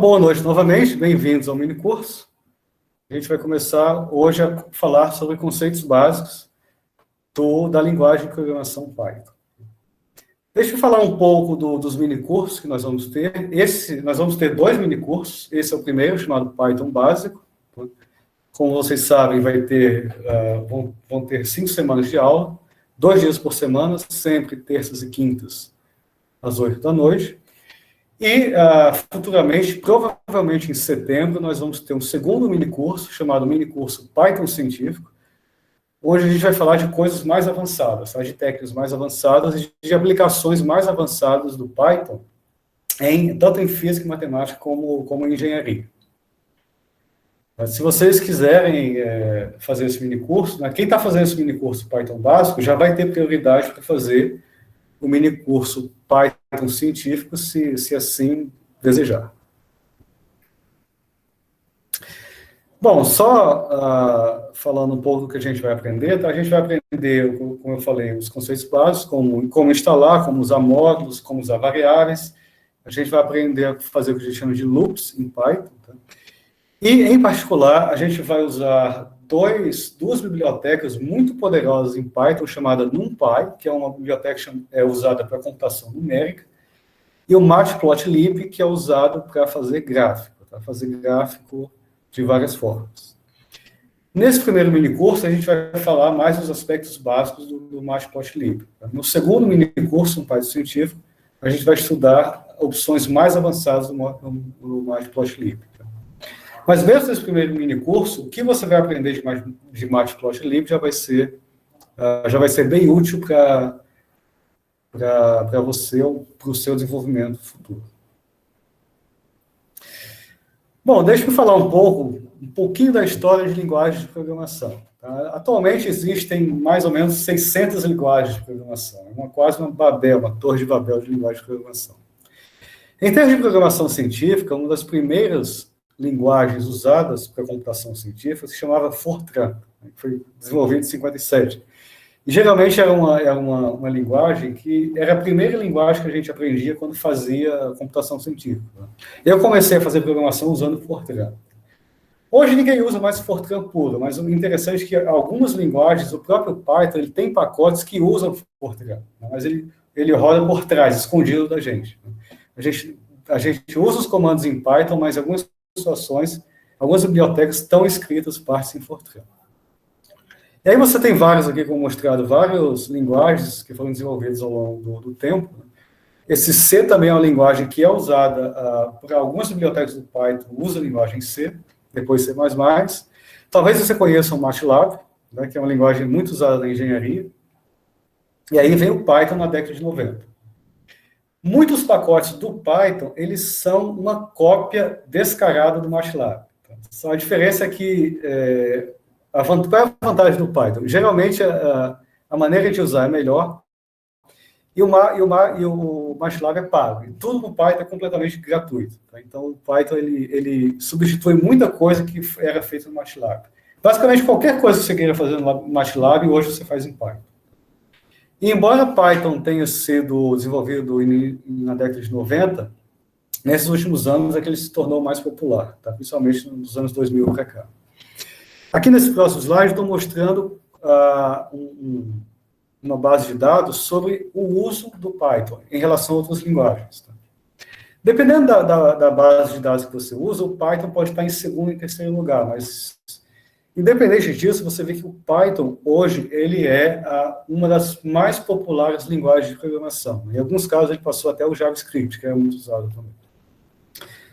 boa noite novamente, bem-vindos ao minicurso. A gente vai começar hoje a falar sobre conceitos básicos da linguagem de programação Python. Deixa eu falar um pouco dos minicursos que nós vamos ter. Nós vamos ter 2 minicursos. Esse é o primeiro, chamado Python Básico. Como vocês sabem, vão ter 5 semanas de aula, 2 dias por semana, sempre terças e quintas, às 8 da noite. E, futuramente, provavelmente em setembro, nós vamos ter um segundo minicurso, chamado Minicurso Python Científico, onde a gente vai falar de coisas mais avançadas, de técnicas mais avançadas e de aplicações mais avançadas do Python, tanto em física e matemática como em engenharia. Mas, se vocês quiserem fazer esse minicurso, quem está fazendo esse minicurso Python Básico já vai ter prioridade para fazer o minicurso Python Científico, se assim desejar. Bom, só falando um pouco do que a gente vai aprender, a gente vai aprender, como eu falei, os conceitos básicos, como instalar, como usar módulos, como usar variáveis. A gente vai aprender a fazer o que a gente chama de loops em Python. Tá? E, em particular, a gente vai usar duas bibliotecas muito poderosas em Python, chamada NumPy, que é uma biblioteca usada para computação numérica, e o Matplotlib, que é usado para fazer gráfico, de várias formas. Nesse primeiro minicurso, a gente vai falar mais dos aspectos básicos do Matplotlib. No segundo minicurso, no Python Científico, a gente vai estudar opções mais avançadas do Matplotlib. Mas mesmo nesse primeiro minicurso, o que você vai aprender de Matplotlib já vai ser bem útil para você, para o seu desenvolvimento futuro. Bom, deixa eu falar um pouquinho da história de linguagens de programação. Tá? Atualmente existem mais ou menos 600 linguagens de programação. Quase uma torre de Babel de linguagem de programação. Em termos de programação científica, uma das primeiras linguagens usadas para computação científica se chamava Fortran, que foi desenvolvida em 57. E, geralmente, era uma linguagem que era a primeira linguagem que a gente aprendia quando fazia computação científica. Eu comecei a fazer programação usando Fortran. Hoje, ninguém usa mais Fortran puro, mas o interessante é que algumas linguagens, o próprio Python, ele tem pacotes que usam Fortran, mas ele roda por trás, escondido da gente. A gente usa os comandos em Python, mas em algumas situações, algumas bibliotecas estão escritas partes em Fortran. E aí você tem vários aqui, como mostrado, várias linguagens que foram desenvolvidas ao longo do tempo. Esse C também é uma linguagem que é usada por algumas bibliotecas do Python, usa a linguagem C, depois C++. Talvez você conheça o MATLAB, que é uma linguagem muito usada na engenharia. E aí vem o Python na década de 90. Muitos pacotes do Python, eles são uma cópia descarada do MATLAB. Só a diferença é que, qual é a vantagem do Python? Geralmente, a maneira de usar é melhor, e o MATLAB é pago. E tudo no Python é completamente gratuito. Tá? Então, o Python ele substitui muita coisa que era feita no MATLAB. Basicamente, qualquer coisa que você queira fazer no MATLAB, hoje você faz em Python. E, embora Python tenha sido desenvolvido na década de 90, nesses últimos anos é que ele se tornou mais popular, tá? Principalmente nos anos 2000 para cá. Aqui nesse próximo slide, estou mostrando uma base de dados sobre o uso do Python em relação a outras linguagens. Tá? Dependendo da base de dados que você usa, o Python pode estar em segundo e terceiro lugar, mas, independente disso, você vê que o Python, hoje, ele é uma das mais populares linguagens de programação. Em alguns casos, ele passou até o JavaScript, que é muito usado também.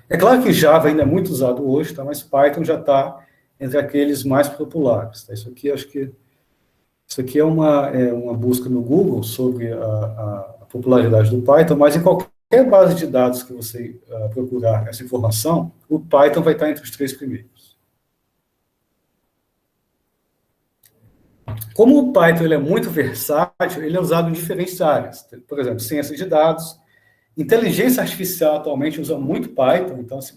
É claro que Java ainda é muito usado hoje, tá? Mas Python já está entre aqueles mais populares. Tá? Isso aqui é uma busca no Google sobre a popularidade do Python, mas em qualquer base de dados que você procurar essa informação, o Python vai estar entre os 3 primeiros. Como o Python ele é muito versátil, ele é usado em diferentes áreas. Por exemplo, ciência de dados, inteligência artificial atualmente usa muito Python, então se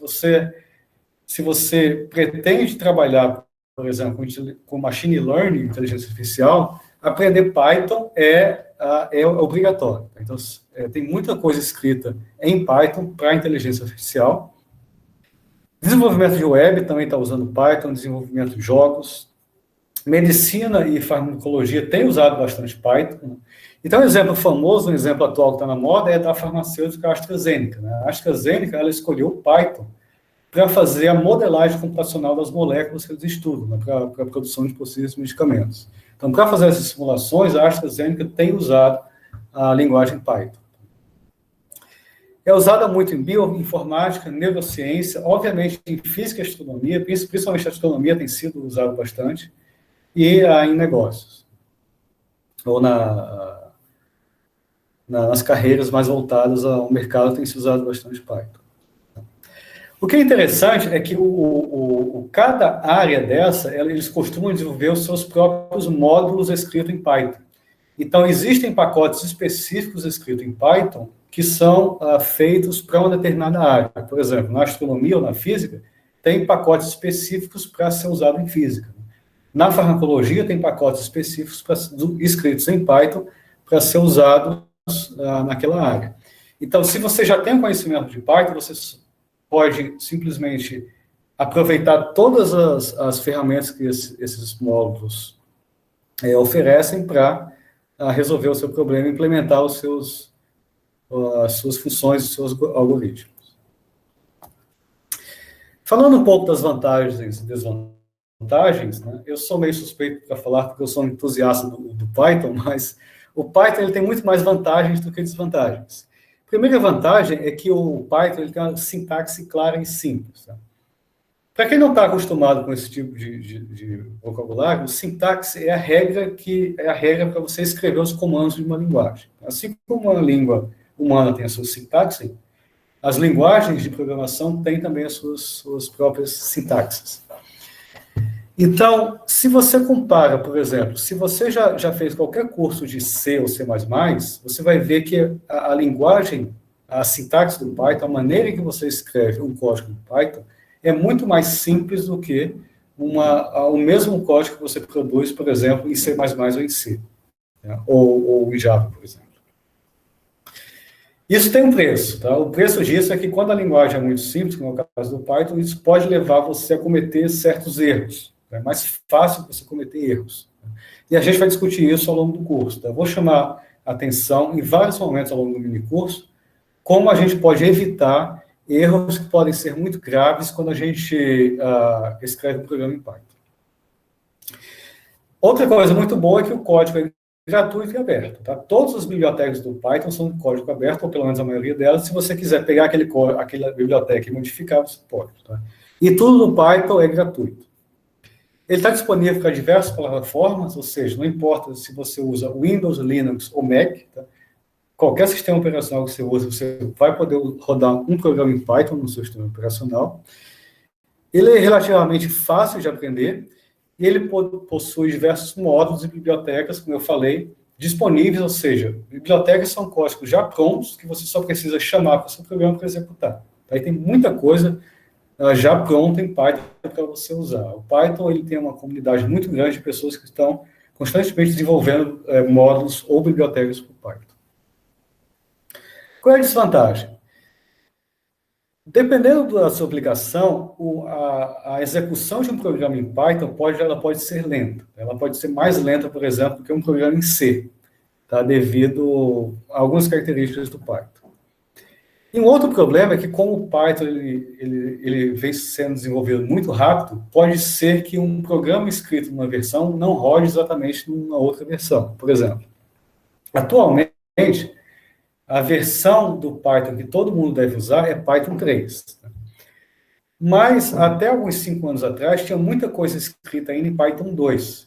você pretende trabalhar, por exemplo, com machine learning, inteligência artificial, aprender Python é obrigatório. Então, tem muita coisa escrita em Python para inteligência artificial. Desenvolvimento de web também está usando Python, desenvolvimento de jogos. Medicina e farmacologia têm usado bastante Python. Né? Então, um exemplo famoso, um exemplo atual que está na moda é da farmacêutica AstraZeneca. Né? A AstraZeneca, ela escolheu o Python para fazer a modelagem computacional das moléculas que eles estudam, né? Para a produção de possíveis medicamentos. Então, para fazer essas simulações, a AstraZeneca tem usado a linguagem Python. É usada muito em bioinformática, neurociência, obviamente em física e astronomia, principalmente a astronomia tem sido usada bastante, e em negócios, ou nas carreiras mais voltadas ao mercado, tem se usado bastante Python. O que é interessante é que cada área dessa, eles costumam desenvolver os seus próprios módulos escritos em Python. Então, existem pacotes específicos escritos em Python que são feitos para uma determinada área. Por exemplo, na astronomia ou na física, tem pacotes específicos para ser usado em física. Na farmacologia, tem pacotes específicos escritos em Python para ser usados naquela área. Então, se você já tem conhecimento de Python, você pode simplesmente aproveitar todas as ferramentas que esses módulos oferecem para resolver o seu problema e implementar as suas funções, os seus algoritmos. Falando um pouco das vantagens e desvantagens, né, eu sou meio suspeito para falar, porque eu sou um entusiasta do Python, mas o Python ele tem muito mais vantagens do que desvantagens. A primeira vantagem é que o Python ele tem uma sintaxe clara e simples. Tá? Para quem não está acostumado com esse tipo de vocabulário, o sintaxe é a regra para você escrever os comandos de uma linguagem. Assim como uma língua humana tem a sua sintaxe, as linguagens de programação têm também as suas próprias sintaxes. Então, se você compara, por exemplo, se você já fez qualquer curso de C ou C++, você vai ver que a linguagem, a sintaxe do Python, a maneira que você escreve um código do Python, é muito mais simples do que o mesmo código que você produz, por exemplo, em C++ ou em C, né? ou em Java, por exemplo. Isso tem um preço, tá? O preço disso é que quando a linguagem é muito simples, como é o caso do Python, isso pode levar você a cometer certos erros. É mais fácil você cometer erros. E a gente vai discutir isso ao longo do curso. Tá? Eu vou chamar a atenção em vários momentos ao longo do minicurso, como a gente pode evitar erros que podem ser muito graves quando a gente escreve um programa em Python. Outra coisa muito boa é que o código é gratuito e aberto. Tá? Todas as bibliotecas do Python são de código aberto, ou pelo menos a maioria delas. Se você quiser pegar aquela biblioteca e modificar, você pode. Tá? E tudo no Python é gratuito. Ele está disponível para diversas plataformas, ou seja, não importa se você usa Windows, Linux ou Mac, tá? Qualquer sistema operacional que você use, você vai poder rodar um programa em Python no seu sistema operacional. Ele é relativamente fácil de aprender e ele possui diversos módulos e bibliotecas, como eu falei, disponíveis, ou seja, bibliotecas são códigos já prontos que você só precisa chamar para o seu programa para executar. Aí tem muita coisa já pronta em Python para você usar. O Python ele tem uma comunidade muito grande de pessoas que estão constantemente desenvolvendo módulos ou bibliotecas para o Python. Qual é a desvantagem? Dependendo da sua aplicação, a execução de um programa em Python pode ser lenta. Ela pode ser mais lenta, por exemplo, do que um programa em C, tá? Devido a algumas características do Python. E um outro problema é que, como o Python ele vem sendo desenvolvido muito rápido, pode ser que um programa escrito numa versão não rode exatamente numa outra versão. Por exemplo, atualmente, a versão do Python que todo mundo deve usar é Python 3. Mas, até alguns 5 anos atrás, tinha muita coisa escrita ainda em Python 2.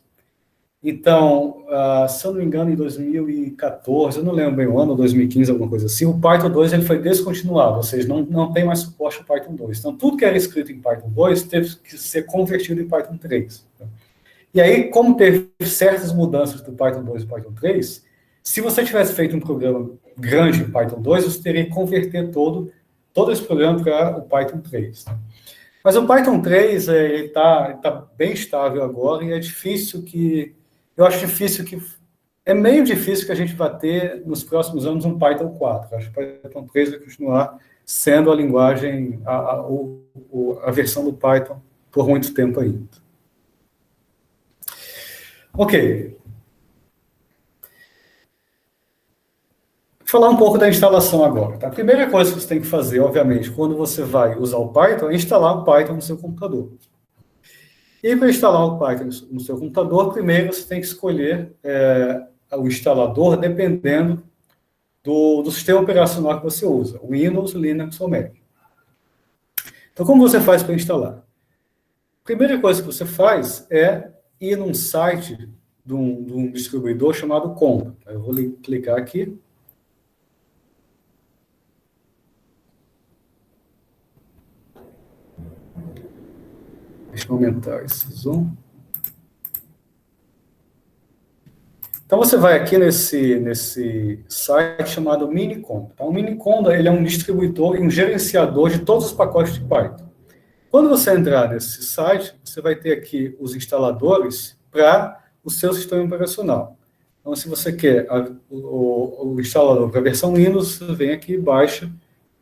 Então, se eu não me engano, em 2014, eu não lembro bem o ano, 2015, alguma coisa assim, o Python 2 ele foi descontinuado, ou seja, não tem mais suporte ao Python 2. Então, tudo que era escrito em Python 2 teve que ser convertido em Python 3. E aí, como teve certas mudanças do Python 2 para o Python 3, se você tivesse feito um programa grande em Python 2, você teria que converter todo esse programa para o Python 3. Mas o Python 3 está bem estável agora e eu acho difícil que É meio difícil que a gente vá ter, nos próximos anos, um Python 4. Acho que o Python 3 vai continuar sendo a linguagem, a versão do Python por muito tempo ainda. Ok. Vou falar um pouco da instalação agora. Tá? A primeira coisa que você tem que fazer, obviamente, quando você vai usar o Python, é instalar o Python no seu computador. E para instalar o Python no seu computador, primeiro você tem que escolher o instalador dependendo do sistema operacional que você usa, Windows, Linux ou Mac. Então, como você faz para instalar? A primeira coisa que você faz é ir num site de um distribuidor chamado Conda. Eu vou clicar aqui. Deixa eu aumentar esse zoom. Então, você vai aqui nesse site chamado Miniconda. Então, o Miniconda ele é um distribuidor e um gerenciador de todos os pacotes de Python. Quando você entrar nesse site, você vai ter aqui os instaladores para o seu sistema operacional. Então, se você quer o instalador para a versão Windows, você vem aqui e baixa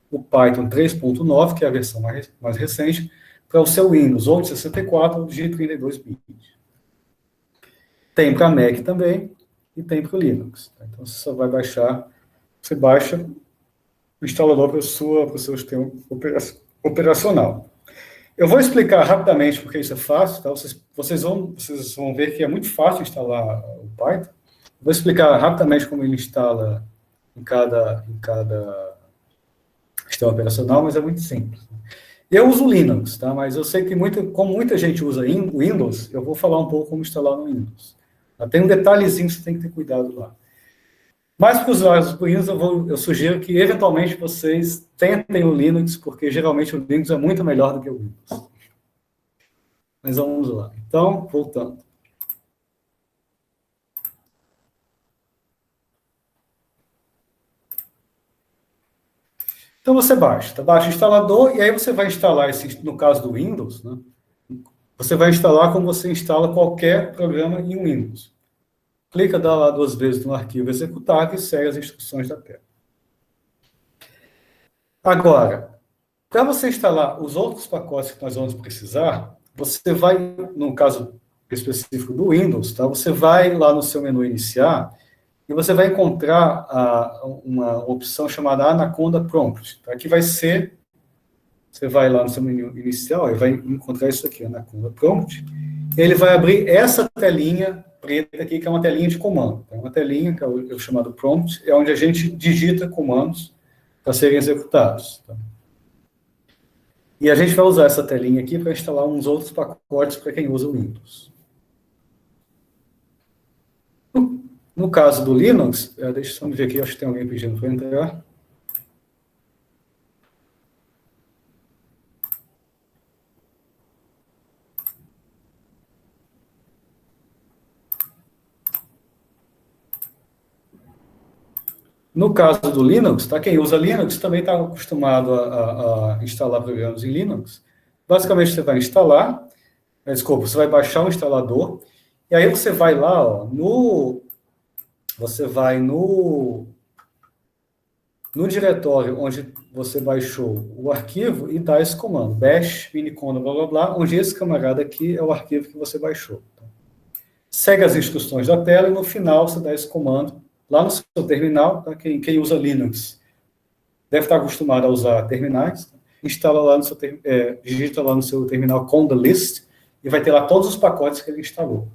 o Python 3.9, que é a versão mais recente, para o seu Windows, ou de 64 ou de 32 bits. Tem para Mac também e tem para o Linux. Então, você só vai baixar, você baixa o instalador para o seu sistema operacional. Eu vou explicar rapidamente porque isso é fácil, tá? Vocês vão ver que é muito fácil instalar o Python. Vou explicar rapidamente como ele instala em cada sistema operacional, mas é muito simples. Eu uso Linux, tá? Mas eu sei que como muita gente usa Windows, eu vou falar um pouco como instalar no Windows. Tem um detalhezinho que você tem que ter cuidado lá. Mas para os usuários do Windows, eu sugiro que, eventualmente, vocês tentem o Linux, porque, geralmente, o Linux é muito melhor do que o Windows. Mas vamos lá. Então, voltando. Então, você baixa o instalador, e aí você vai instalar, no caso do Windows, né, você vai instalar como você instala qualquer programa em Windows. Clica, dá lá 2 vezes no arquivo executável e segue as instruções da tela. Agora, para você instalar os outros pacotes que nós vamos precisar, você vai, no caso específico do Windows, tá? Você vai lá no seu menu iniciar e você vai encontrar uma opção chamada Anaconda Prompt, tá? Que vai ser, você vai lá no seu menu inicial e vai encontrar isso aqui, Anaconda Prompt, e ele vai abrir essa telinha preta aqui, que é uma telinha de comando. É uma telinha, que é o chamado prompt, é onde a gente digita comandos para serem executados. Tá? E a gente vai usar essa telinha aqui para instalar uns outros pacotes para quem usa o Windows. No caso do Linux, deixa eu ver aqui, acho que tem alguém pedindo para entrar. No caso do Linux, tá? Quem usa Linux também está acostumado a instalar programas em Linux. Basicamente, você vai instalar, você vai baixar o instalador, e aí você vai lá, ó, você vai no diretório onde você baixou o arquivo e dá esse comando, bash miniconda blá blá blá, onde esse camarada aqui é o arquivo que você baixou. Segue as instruções da tela e no final você dá esse comando lá no seu terminal. Tá? Quem usa Linux deve estar acostumado a usar terminais. Tá? Instala lá digita lá no seu terminal conda list e vai ter lá todos os pacotes que ele instalou.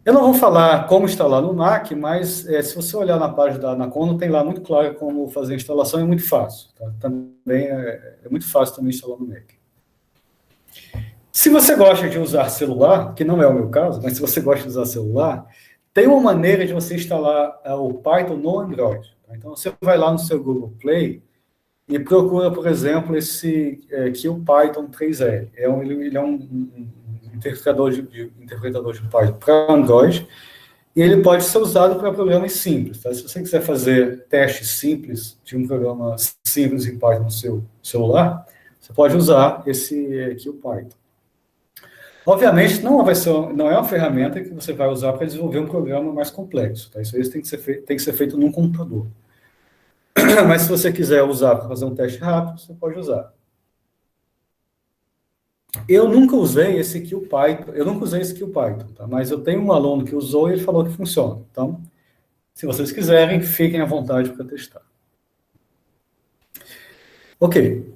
Eu não vou falar como instalar no Mac, mas se você olhar na página da Anaconda, tem lá muito claro como fazer a instalação, é muito fácil. Tá? Também é muito fácil também instalar no Mac. Se você gosta de usar celular, que não é o meu caso, mas se você gosta de usar celular, tem uma maneira de você instalar o Python no Android. Tá? Então, você vai lá no seu Google Play e procura, por exemplo, esse aqui, o Python 3L. Ele é um interpretador de Python para Android, e ele pode ser usado para programas simples. Tá? Se você quiser fazer testes simples de um programa simples em Python no seu celular, você pode usar esse aqui, o Python. Obviamente, não é uma ferramenta que você vai usar para desenvolver um programa mais complexo. Tá? Isso aí tem que ser feito num computador. Mas se você quiser usar para fazer um teste rápido, você pode usar. Eu nunca usei esse Python, tá? Mas eu tenho um aluno que usou e ele falou que funciona. Então, se vocês quiserem, fiquem à vontade para testar. Ok.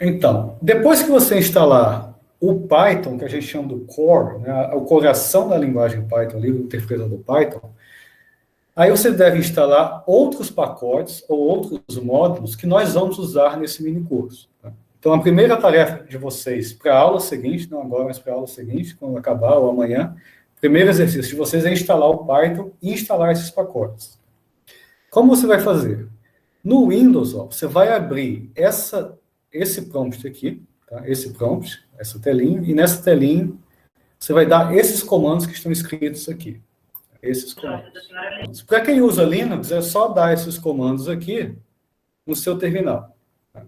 Então, depois que você instalar o Python, que a gente chama do core, né, o coração da linguagem Python, ali, o interpretador Python, aí você deve instalar outros pacotes ou outros módulos que nós vamos usar nesse mini curso. Tá? Então, a primeira tarefa de vocês para a aula seguinte, não agora, mas para a aula seguinte, quando acabar ou amanhã, o primeiro exercício de vocês é instalar o Python e instalar esses pacotes. Como você vai fazer? No Windows, ó, você vai abrir esse prompt aqui, tá? Esse prompt, essa telinha, e nessa telinha você vai dar esses comandos que estão escritos aqui. Esses comandos. Para quem usa Linux, é só dar esses comandos aqui no seu terminal. Tá?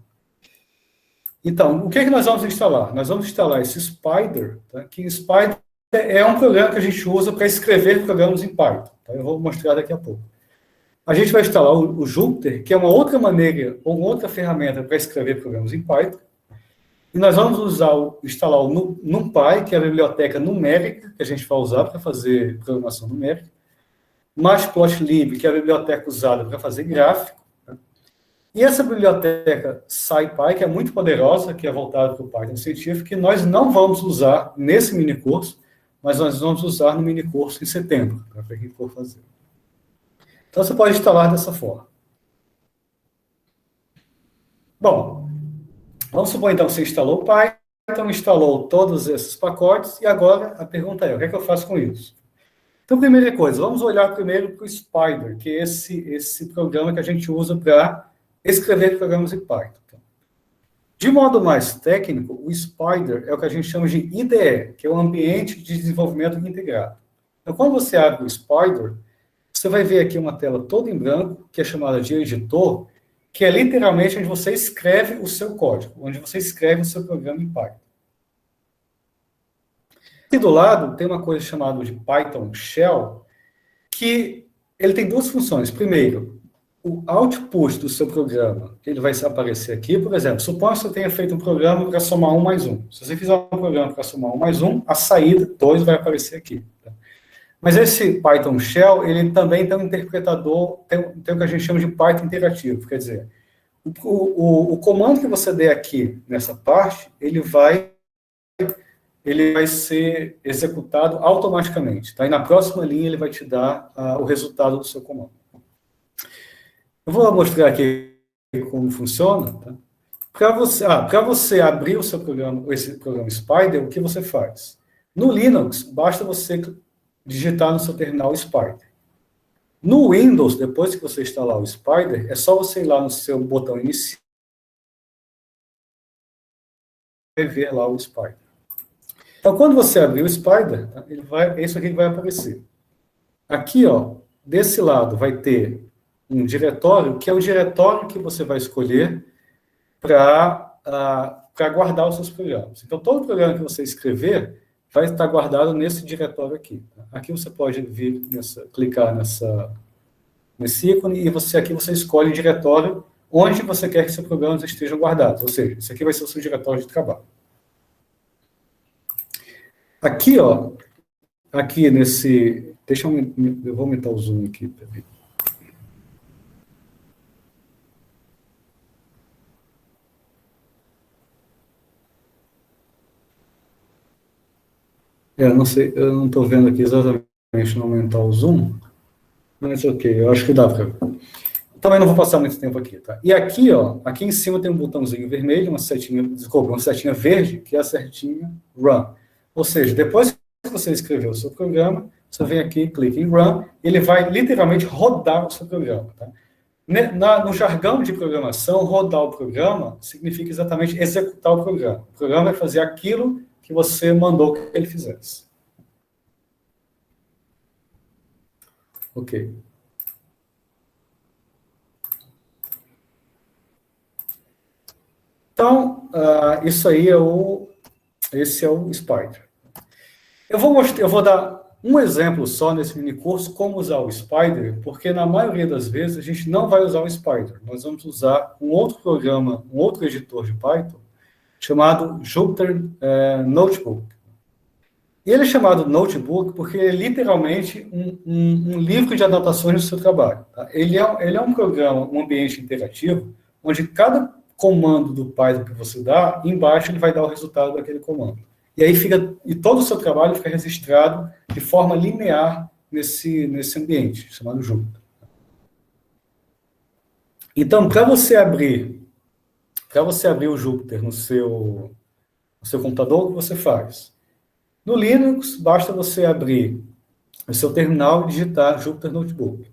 Então, o que é que nós vamos instalar? Nós vamos instalar esse Spider, tá? Que Spider é um programa que a gente usa para escrever programas em Python. Tá? Eu vou mostrar daqui a pouco. A gente vai instalar o Jupyter, que é uma outra maneira, ou uma outra ferramenta para escrever programas em Python. E nós vamos instalar o NumPy, que é a biblioteca numérica que a gente vai usar para fazer programação numérica. Matplotlib, que é a biblioteca usada para fazer gráfico. Né? E essa biblioteca SciPy, que é muito poderosa, que é voltada para o Python científico, que nós não vamos usar nesse mini curso, mas nós vamos usar no mini curso em setembro, para quem for fazer. Então, você pode instalar dessa forma. Bom, vamos supor, então, que você instalou o Python, instalou todos esses pacotes, e agora a pergunta é, o que é que eu faço com isso? Então, primeira coisa, vamos olhar primeiro para o Spider, que é esse programa que a gente usa para escrever programas em Python. De modo mais técnico, o Spider é o que a gente chama de IDE, que é o Ambiente de Desenvolvimento Integrado. Então, quando você abre o Spider, você vai ver aqui uma tela toda em branco, que é chamada de editor, que é literalmente onde você escreve o seu código, onde você escreve o seu programa em Python. Aqui do lado tem uma coisa chamada de Python Shell, que ele tem duas funções. Primeiro, o output do seu programa, ele vai aparecer aqui, por exemplo, suponha que você tenha feito um programa para somar 1 mais 1. Se você fizer um programa para somar 1 mais 1, a saída 2 vai aparecer aqui. Tá? Mas esse Python Shell, ele também tem um interpretador, tem o que a gente chama de Python interativo, quer dizer, o comando que você der aqui nessa parte, ele vai ser executado automaticamente, tá? E na próxima linha ele vai te dar o resultado do seu comando. Eu vou mostrar aqui como funciona, tá? Para você abrir o seu programa, esse programa Spider, o que você faz? No Linux, basta você digitar no seu terminal Spider. No Windows, depois que você instalar o Spider, é só você ir lá no seu botão inicial e ver lá o Spider. Então, quando você abrir o Spider, tá, isso aqui vai aparecer. Aqui, ó, desse lado, vai ter um diretório, que é o diretório que você vai escolher para guardar os seus programas. Então, todo programa que você escrever vai estar guardado nesse diretório aqui. Tá? Aqui você pode vir clicar nesse ícone e aqui você escolhe o diretório onde você quer que seus programas estejam guardados. Ou seja, esse aqui vai ser o seu diretório de trabalho. Aqui, ó, aqui nesse... eu vou aumentar o zoom aqui, peraí. Não sei, eu não estou vendo aqui exatamente não aumentar o zoom, mas ok, eu acho que dá para ver. Também não vou passar muito tempo aqui, tá? E aqui, ó, aqui em cima tem um botãozinho vermelho, uma setinha verde, que é a setinha Run. Ou seja, depois que você escreveu o seu programa, você vem aqui, clica em Run, ele vai literalmente rodar o seu programa, tá? No jargão de programação, rodar o programa significa exatamente executar o programa. O programa vai fazer aquilo que você mandou que ele fizesse. Ok. Então, esse é o Spider. Eu vou dar um exemplo só nesse mini curso, como usar o Spider, porque na maioria das vezes a gente não vai usar o Spider. Nós vamos usar um outro programa, um outro editor de Python, chamado Jupyter Notebook. E ele é chamado Notebook porque é literalmente um livro de anotações do seu trabalho. Tá? Ele é um programa, um ambiente interativo, onde cada comando do Python que você dá, embaixo ele vai dar o resultado daquele comando. E aí todo o seu trabalho fica registrado de forma linear nesse ambiente, chamado Jupyter. Então, para você abrir o Jupyter no seu computador, o que você faz? No Linux, basta você abrir o seu terminal e digitar Jupyter Notebook.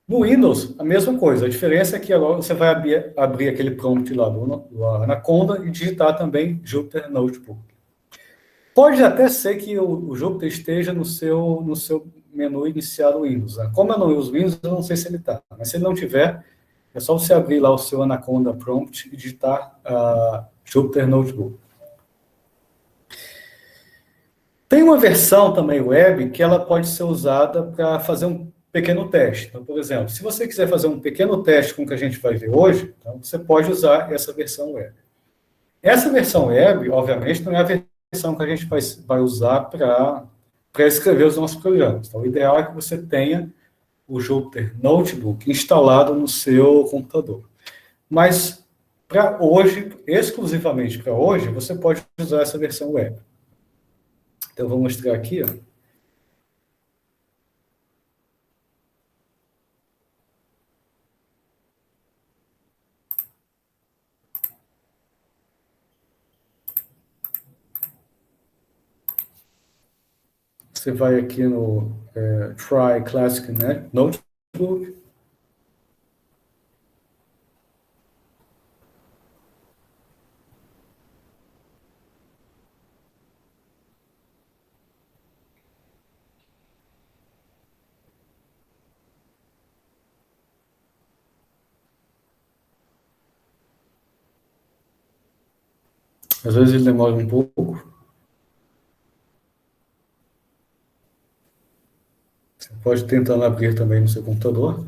No Windows, a mesma coisa. A diferença é que agora você vai abrir aquele prompt lá do Anaconda e digitar também Jupyter Notebook. Pode até ser que o Jupyter esteja no seu menu inicial do Windows. Né? Como eu não uso Windows, eu não sei se ele está. Mas se ele não tiver, é só você abrir lá o seu Anaconda prompt e digitar Jupyter Notebook. Tem uma versão também web que ela pode ser usada para fazer um pequeno teste. Então, por exemplo, se você quiser fazer um pequeno teste com o que a gente vai ver hoje, então você pode usar essa versão web. Essa versão web, obviamente, não é a versão que a gente vai usar para escrever os nossos programas. Então, o ideal é que você tenha o Jupyter Notebook instalado no seu computador. Mas, para hoje, exclusivamente para hoje, você pode usar essa versão web. Então, eu vou mostrar aqui, ó. Você vai aqui no Try Classic Notebook. Às vezes ele demora um pouco. Você pode tentar abrir também no seu computador.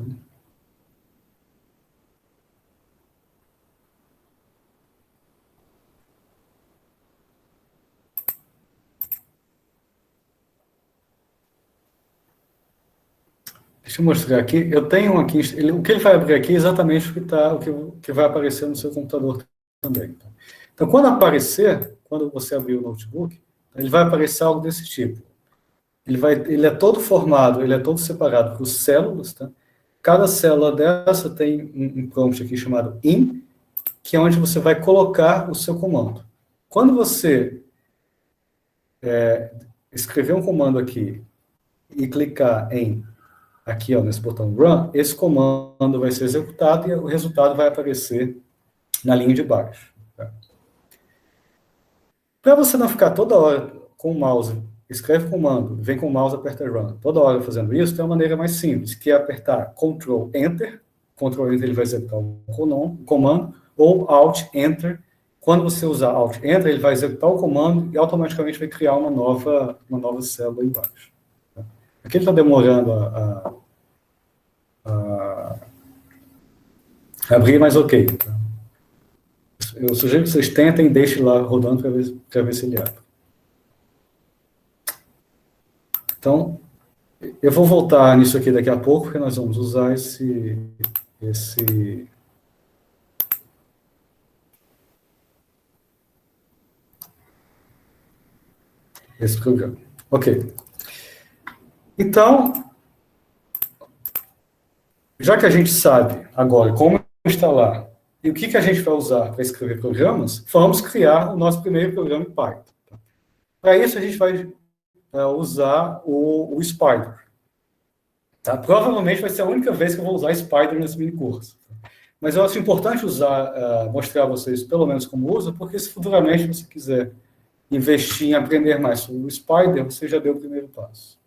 Deixa eu mostrar aqui. Eu tenho aqui. O que ele vai abrir aqui é exatamente o que vai aparecer no seu computador também. Então, quando você abrir o notebook, ele vai aparecer algo desse tipo. Ele é todo formado, ele é todo separado por células, tá? Cada célula dessa tem um prompt aqui chamado in, que é onde você vai colocar o seu comando. Quando você escrever um comando aqui e clicar aqui, ó, nesse botão Run, esse comando vai ser executado e o resultado vai aparecer na linha de baixo. Tá? Para você não ficar toda hora com o mouse, escreve o comando, vem com o mouse, aperta Run, toda hora fazendo isso, tem uma maneira mais simples, que é apertar Ctrl Enter ele vai executar o comando, ou Alt Enter. Quando você usar Alt Enter, ele vai executar o comando e automaticamente vai criar uma nova célula embaixo. Tá? Aqui ele está demorando a abrir, mas ok. Tá? Eu sugiro que vocês tentem e deixem lá rodando para ver se ele abre. Então, eu vou voltar nisso aqui daqui a pouco, porque nós vamos usar esse programa. Ok. Então, já que a gente sabe agora como instalar e o que a gente vai usar para escrever programas, vamos criar o nosso primeiro programa em Python. Para isso, a gente vai usar o Spider. Tá? Provavelmente vai ser a única vez que eu vou usar Spider nesse mini curso. Mas eu acho importante mostrar a vocês, pelo menos como usa, porque se futuramente você quiser investir em aprender mais sobre o Spider, você já deu o primeiro passo.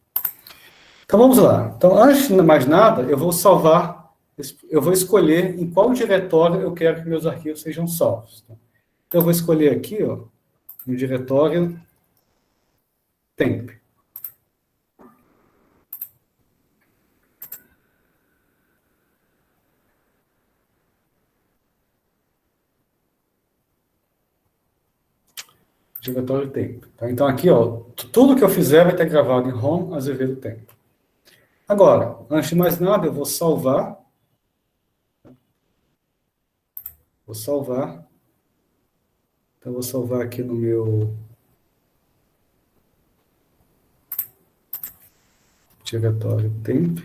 Então vamos lá. Então, antes de mais nada, eu vou escolher em qual diretório eu quero que meus arquivos sejam salvos. Então eu vou escolher aqui, ó, no diretório temp. Diretório tempo. Tá? Então, aqui, ó, tudo que eu fizer vai ter gravado em home Azevedo tempo. Agora, antes de mais nada, eu vou salvar. Vou salvar. Então, eu vou salvar aqui no meu diretório temp.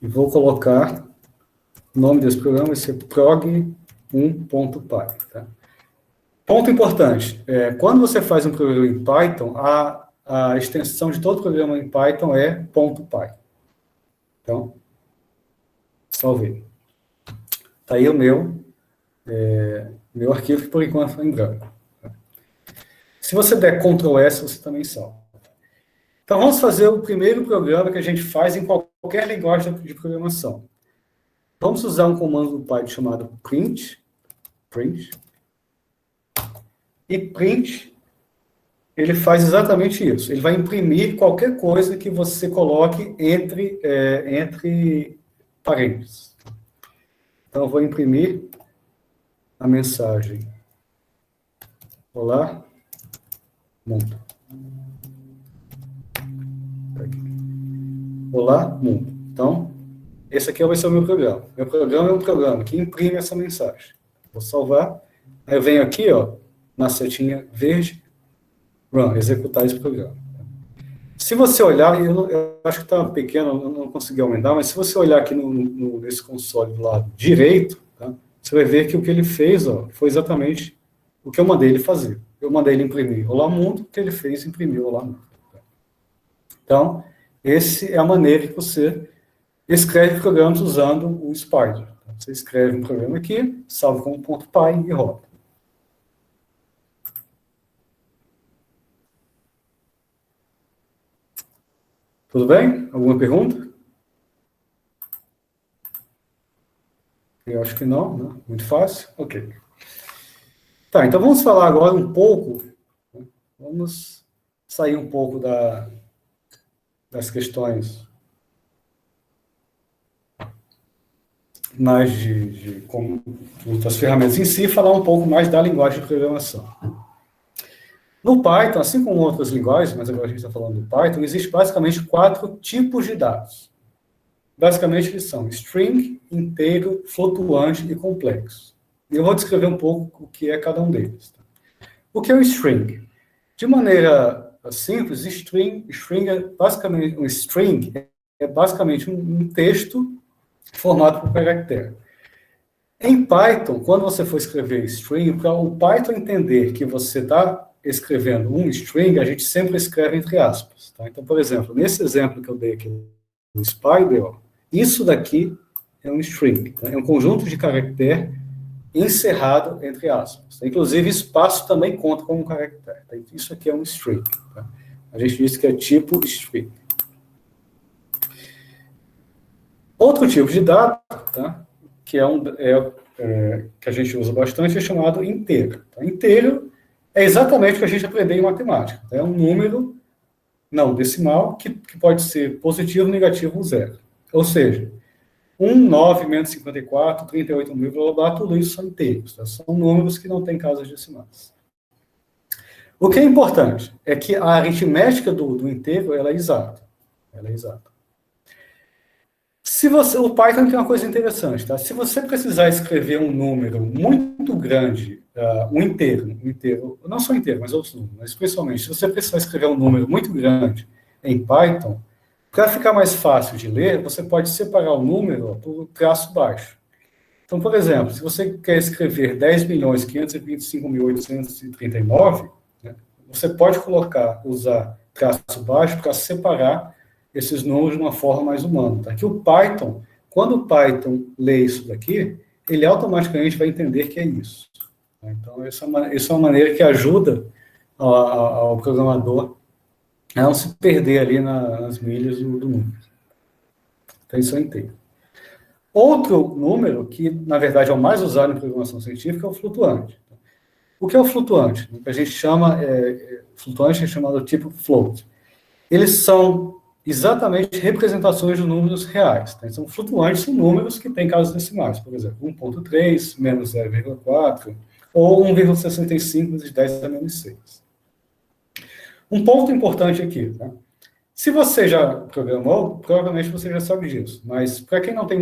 E vou colocar o nome desse programa, vai ser prog1.py. Tá? Ponto importante, quando você faz um programa em Python, a extensão de todo programa em Python é .py. Então, salvei. Está aí o meu arquivo, que por enquanto está em branco. Se você der Ctrl S, você também salva. Então, vamos fazer o primeiro programa que a gente faz em qualquer linguagem de programação. Vamos usar um comando do Python chamado print. E print, ele faz exatamente isso. Ele vai imprimir qualquer coisa que você coloque entre parênteses. Então, eu vou imprimir a mensagem. Olá, mundo. Olá, mundo. Então, esse aqui vai ser o meu programa. Meu programa é um programa que imprime essa mensagem. Vou salvar. Aí eu venho aqui, ó, na setinha verde, run, executar esse programa. Se você olhar, eu acho que está pequeno, eu não consegui aumentar, mas se você olhar aqui nesse console do lado direito, tá, você vai ver que o que ele fez, ó, foi exatamente o que eu mandei ele fazer. Eu mandei ele imprimir Olá Mundo, o que ele fez, imprimiu Olá Mundo. Então, essa é a maneira que você escreve programas usando o Spider. Você escreve um programa aqui, salva como .py e roda. Tudo bem? Alguma pergunta? Eu acho que não, né? Muito fácil. Ok. Tá, então vamos falar agora um pouco, né? Vamos sair um pouco das questões mais das ferramentas em si, e falar um pouco mais da linguagem de programação. No Python, assim como outras linguagens, mas agora a gente está falando do Python, existe basicamente 4 tipos de dados. Basicamente, eles são string, inteiro, flutuante e complexo. E eu vou descrever um pouco o que é cada um deles. O que é um string? De maneira simples, string é basicamente um texto formado por caractere. Em Python, quando você for escrever string, para o Python entender que você está escrevendo um string, a gente sempre escreve entre aspas. Tá? Então, por exemplo, nesse exemplo que eu dei aqui no Spider, ó, isso daqui é um string. Tá? É um conjunto de caractere encerrado entre aspas. Inclusive, espaço também conta como um caractere. Tá? Isso aqui é um string. Tá? A gente diz que é tipo string. Outro tipo de dado, tá? Que que a gente usa bastante, é chamado inteiro. Tá? Inteiro é exatamente o que a gente aprendeu em matemática. Tá? É um número não decimal que pode ser positivo, negativo ou zero. Ou seja, 1, 9, menos 54, 38 mil, blá, blá, blá, tudo isso são inteiros. Tá? São números que não têm casas decimais. O que é importante é que a aritmética do inteiro ela é exata. Ela é exata. O Python tem uma coisa interessante, tá? Se você precisar escrever um número muito grande, um inteiro, não só inteiro, mas outros números, mas principalmente, se você precisar escrever um número muito grande em Python, para ficar mais fácil de ler, você pode separar o número por traço baixo. Então, por exemplo, se você quer escrever 10.525.839, né, você pode usar traço baixo para separar esses números de uma forma mais humana. Tá? Que o Python, quando o Python lê isso daqui, ele automaticamente vai entender que é isso. Tá? Então, essa é uma maneira que ajuda ao programador a não se perder ali nas milhas do número. Então, isso eu entendo. Outro número, que na verdade é o mais usado em programação científica, é o flutuante. O que é o flutuante? O que a gente chama, flutuante é chamado tipo float. Eles são exatamente representações de números reais. Tá? São flutuantes, são números que têm casas decimais, por exemplo, 1,3 menos 0,4, ou 1,65 vezes 10 a menos 6. Um ponto importante aqui, tá? Se você já programou, provavelmente você já sabe disso, mas para quem não tem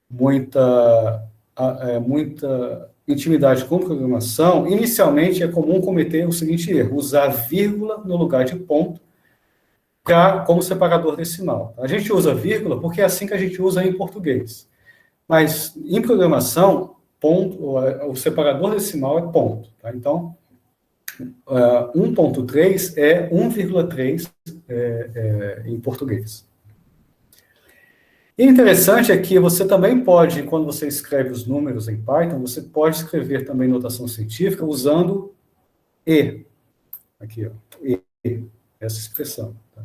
muita intimidade com programação, inicialmente é comum cometer o seguinte erro: usar vírgula no lugar de ponto como separador decimal. A gente usa vírgula porque é assim que a gente usa em português. Mas em programação, o separador decimal é ponto. Tá? Então, 1.3 é 1,3 em português. E interessante é que você também pode, quando você escreve os números em Python, você pode escrever também notação científica usando E. Aqui, ó, E, essa expressão. Tá?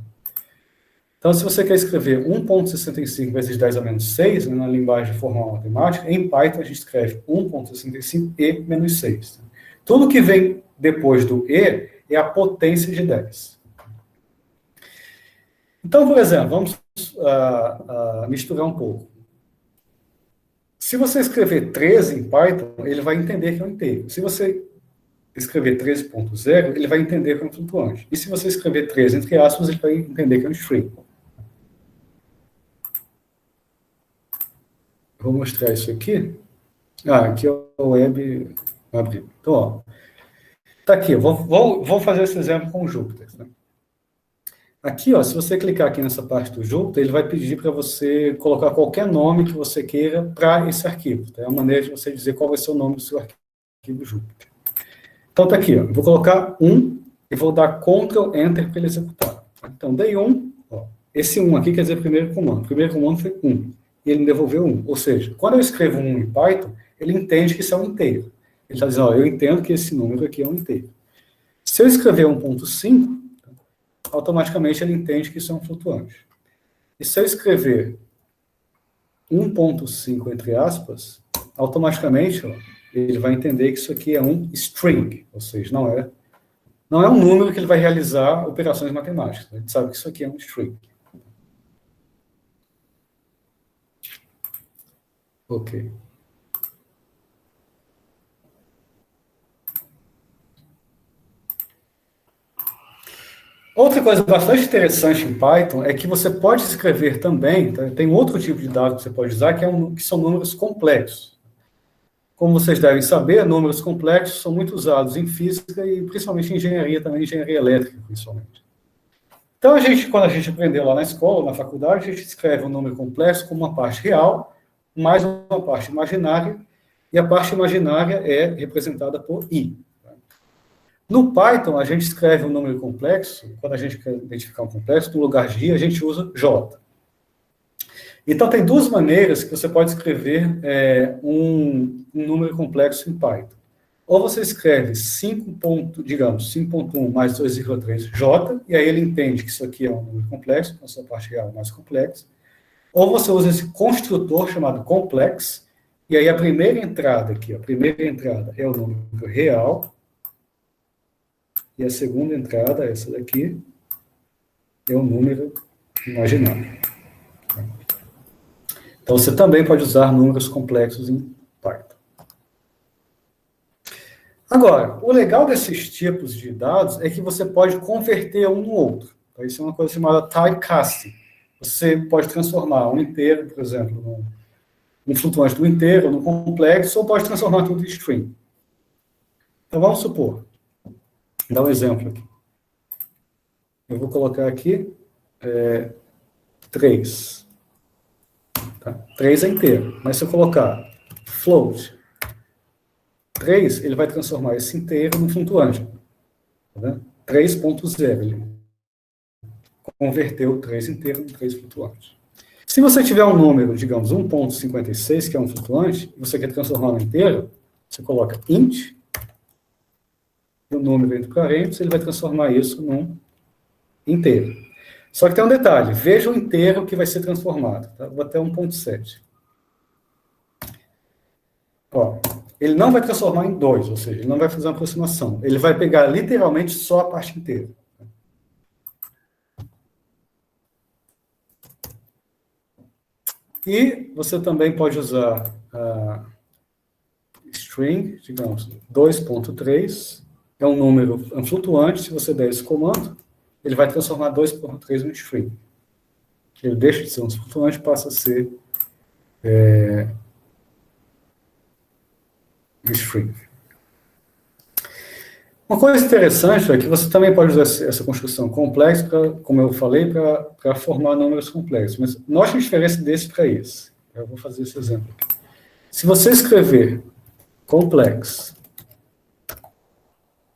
Então, se você quer escrever 1.65 vezes 10 a menos 6, né, na linguagem formal matemática, em Python a gente escreve 1.65 e menos 6. Tá? Tudo que vem depois do E é a potência de 10. Então, por exemplo, vamos misturar um pouco. Se você escrever 13 em Python, ele vai entender que é um inteiro. Se você escrever 13.0, ele vai entender que é um flutuante. E se você escrever 13 entre aspas, ele vai entender que é um string. Vou mostrar isso aqui. Aqui é o web abrir. Então, ó. Tá aqui, vou fazer esse exemplo com o Jupyter. Né? Aqui, ó, se você clicar aqui nessa parte do Jupyter, ele vai pedir para você colocar qualquer nome que você queira para esse arquivo. Tá? É uma maneira de você dizer qual vai ser o nome do seu arquivo Jupyter. Então, tá aqui, ó. Eu vou colocar 1 e vou dar Ctrl Enter para ele executar. Então, dei 1, ó. Esse 1 aqui quer dizer primeiro comando. O primeiro comando foi 1. E ele me devolveu 1. Ou seja, quando eu escrevo 1 em Python, ele entende que isso é um inteiro. Ele está dizendo, ó, eu entendo que esse número aqui é um inteiro. Se eu escrever 1.5, automaticamente ele entende que isso é um flutuante. E se eu escrever 1.5 entre aspas, automaticamente, ó, ele vai entender que isso aqui é um string, ou seja, não é um número que ele vai realizar operações matemáticas. Ele sabe que isso aqui é um string. Ok. Outra coisa bastante interessante em Python é que você pode escrever também, tá? Tem outro tipo de dado que você pode usar, que são números complexos. Como vocês devem saber, números complexos são muito usados em física e principalmente em engenharia, também engenharia elétrica, principalmente. Então, quando a gente aprendeu lá na escola, na faculdade, a gente escreve um número complexo como uma parte real, mais uma parte imaginária, e a parte imaginária é representada por i. No Python, a gente escreve um número complexo, quando a gente quer identificar um complexo, no lugar de i, a gente usa j. Então, tem duas maneiras que você pode escrever um número complexo em Python. Ou você escreve 5.1 mais 2,3j, e aí ele entende que isso aqui é um número complexo, então essa parte real é mais complexa. Ou você usa esse construtor chamado complex, e aí a primeira entrada aqui, a primeira entrada é o número real, e a segunda entrada, essa daqui, é o número imaginário. Então, você também pode usar números complexos em Python. Agora, o legal desses tipos de dados é que você pode converter um no outro. Então, isso é uma coisa chamada typecasting. Você pode transformar um inteiro, por exemplo, num flutuante do inteiro, num complexo, ou pode transformar tudo em string. Então, vamos supor, vou dar um exemplo aqui. Eu vou colocar aqui 3. Tá? 3 é inteiro. Mas se eu colocar float 3, ele vai transformar esse inteiro num flutuante. Tá? 3.0. Ele converteu 3 inteiro em 3 flutuantes. Se você tiver um número, digamos, 1.56, que é um flutuante, e você quer transformar no inteiro, você coloca int, o número entre parênteses, ele vai transformar isso num inteiro. Só que tem um detalhe, veja o inteiro que vai ser transformado. Tá? Vou até 1.7. Ó, ele não vai transformar em 2, ou seja, ele não vai fazer uma aproximação. Ele vai pegar literalmente só a parte inteira. E você também pode usar a string, digamos, 2.3, é um número flutuante. Se você der esse comando, ele vai transformar 2.3 em string. Ele deixa de ser um flutuante e passa a ser string. Uma coisa interessante é que você também pode usar essa construção complexa, como eu falei, para formar números complexos. Mas note a diferença desse para esse. Eu vou fazer esse exemplo aqui. Se você escrever complex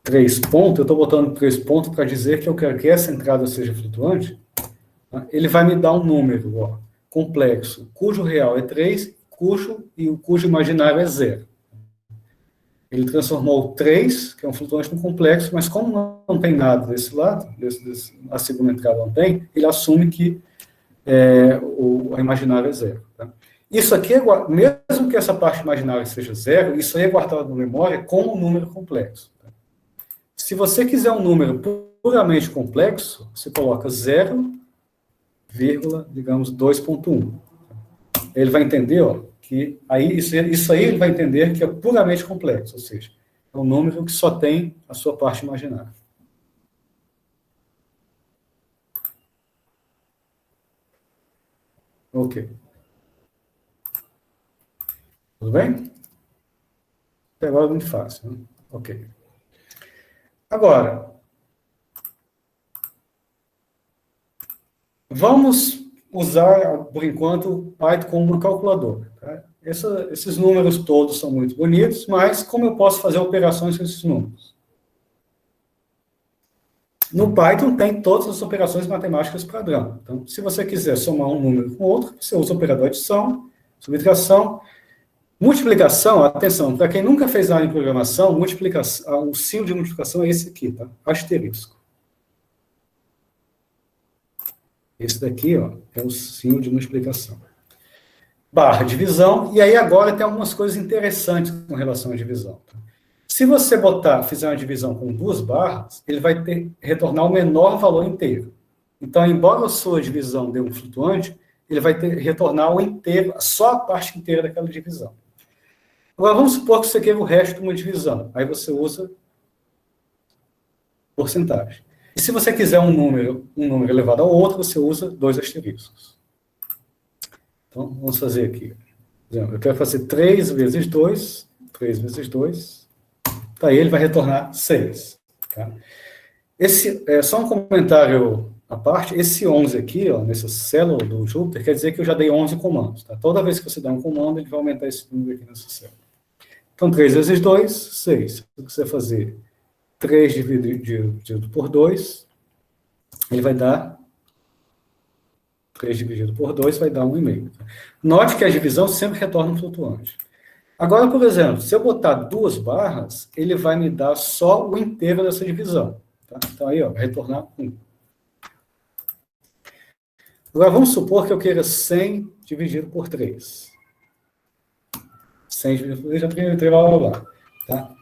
3 pontos, eu estou botando 3 pontos para dizer que eu quero que essa entrada seja flutuante, tá? Ele vai me dar um número complexo, cujo real é 3, e o cujo imaginário é 0. Ele transformou 3, que é um flutuante, num complexo, mas como não tem nada desse lado, a segunda entrada não tem, ele assume que a imaginária é 0. Tá? Isso aqui, mesmo que essa parte imaginária seja 0, isso aí é guardado na memória como um número complexo. Tá? Se você quiser um número puramente complexo, você coloca 0, digamos, 2.1. Ele vai entender, que aí, isso aí ele vai entender que é puramente complexo, ou seja, é um número que só tem a sua parte imaginária. Ok. Tudo bem? Até agora é muito fácil, né? Ok. Agora, vamos usar, por enquanto, o Python como uma calculadora. Tá? Esses números todos são muito bonitos, mas como eu posso fazer operações com esses números? No Python tem todas as operações matemáticas padrão. Então, se você quiser somar um número com outro, você usa o operador adição, subtração, multiplicação. Atenção, para quem nunca fez nada em programação, o símbolo de multiplicação é esse aqui, tá? Asterisco. Esse daqui, é o símbolo de multiplicação. Barra divisão, e aí agora tem algumas coisas interessantes com relação à divisão. Tá? Se você fizer uma divisão com 2 barras, ele vai retornar o menor valor inteiro. Então, embora a sua divisão dê um flutuante, ele vai retornar o inteiro, só a parte inteira daquela divisão. Agora, vamos supor que você queira o resto de uma divisão. Aí você usa porcentagem. E se você quiser um número elevado ao outro, você usa 2 asteriscos. Então, vamos fazer aqui. Por exemplo, eu quero fazer 3 vezes 2, 3 vezes 2. Tá, aí ele vai retornar 6. Tá? Esse é só um comentário à parte. Esse 11 aqui, nessa célula do Jupyter, quer dizer que eu já dei 11 comandos. Tá? Toda vez que você dá um comando, ele vai aumentar esse número aqui nessa célula. Então, 3 vezes 2, 6. Se você fazer 3 dividido por 2, ele vai dar 3 dividido por 2 vai dar 1,5. Note que a divisão sempre retorna um flutuante. Agora, por exemplo, se eu botar 2 barras, ele vai me dar só o inteiro dessa divisão. Tá? Então, aí, vai retornar 1. Agora, vamos supor que eu queira 100 dividido por 3. 100 dividido por 3, já tem blá, blá, blá. Tá?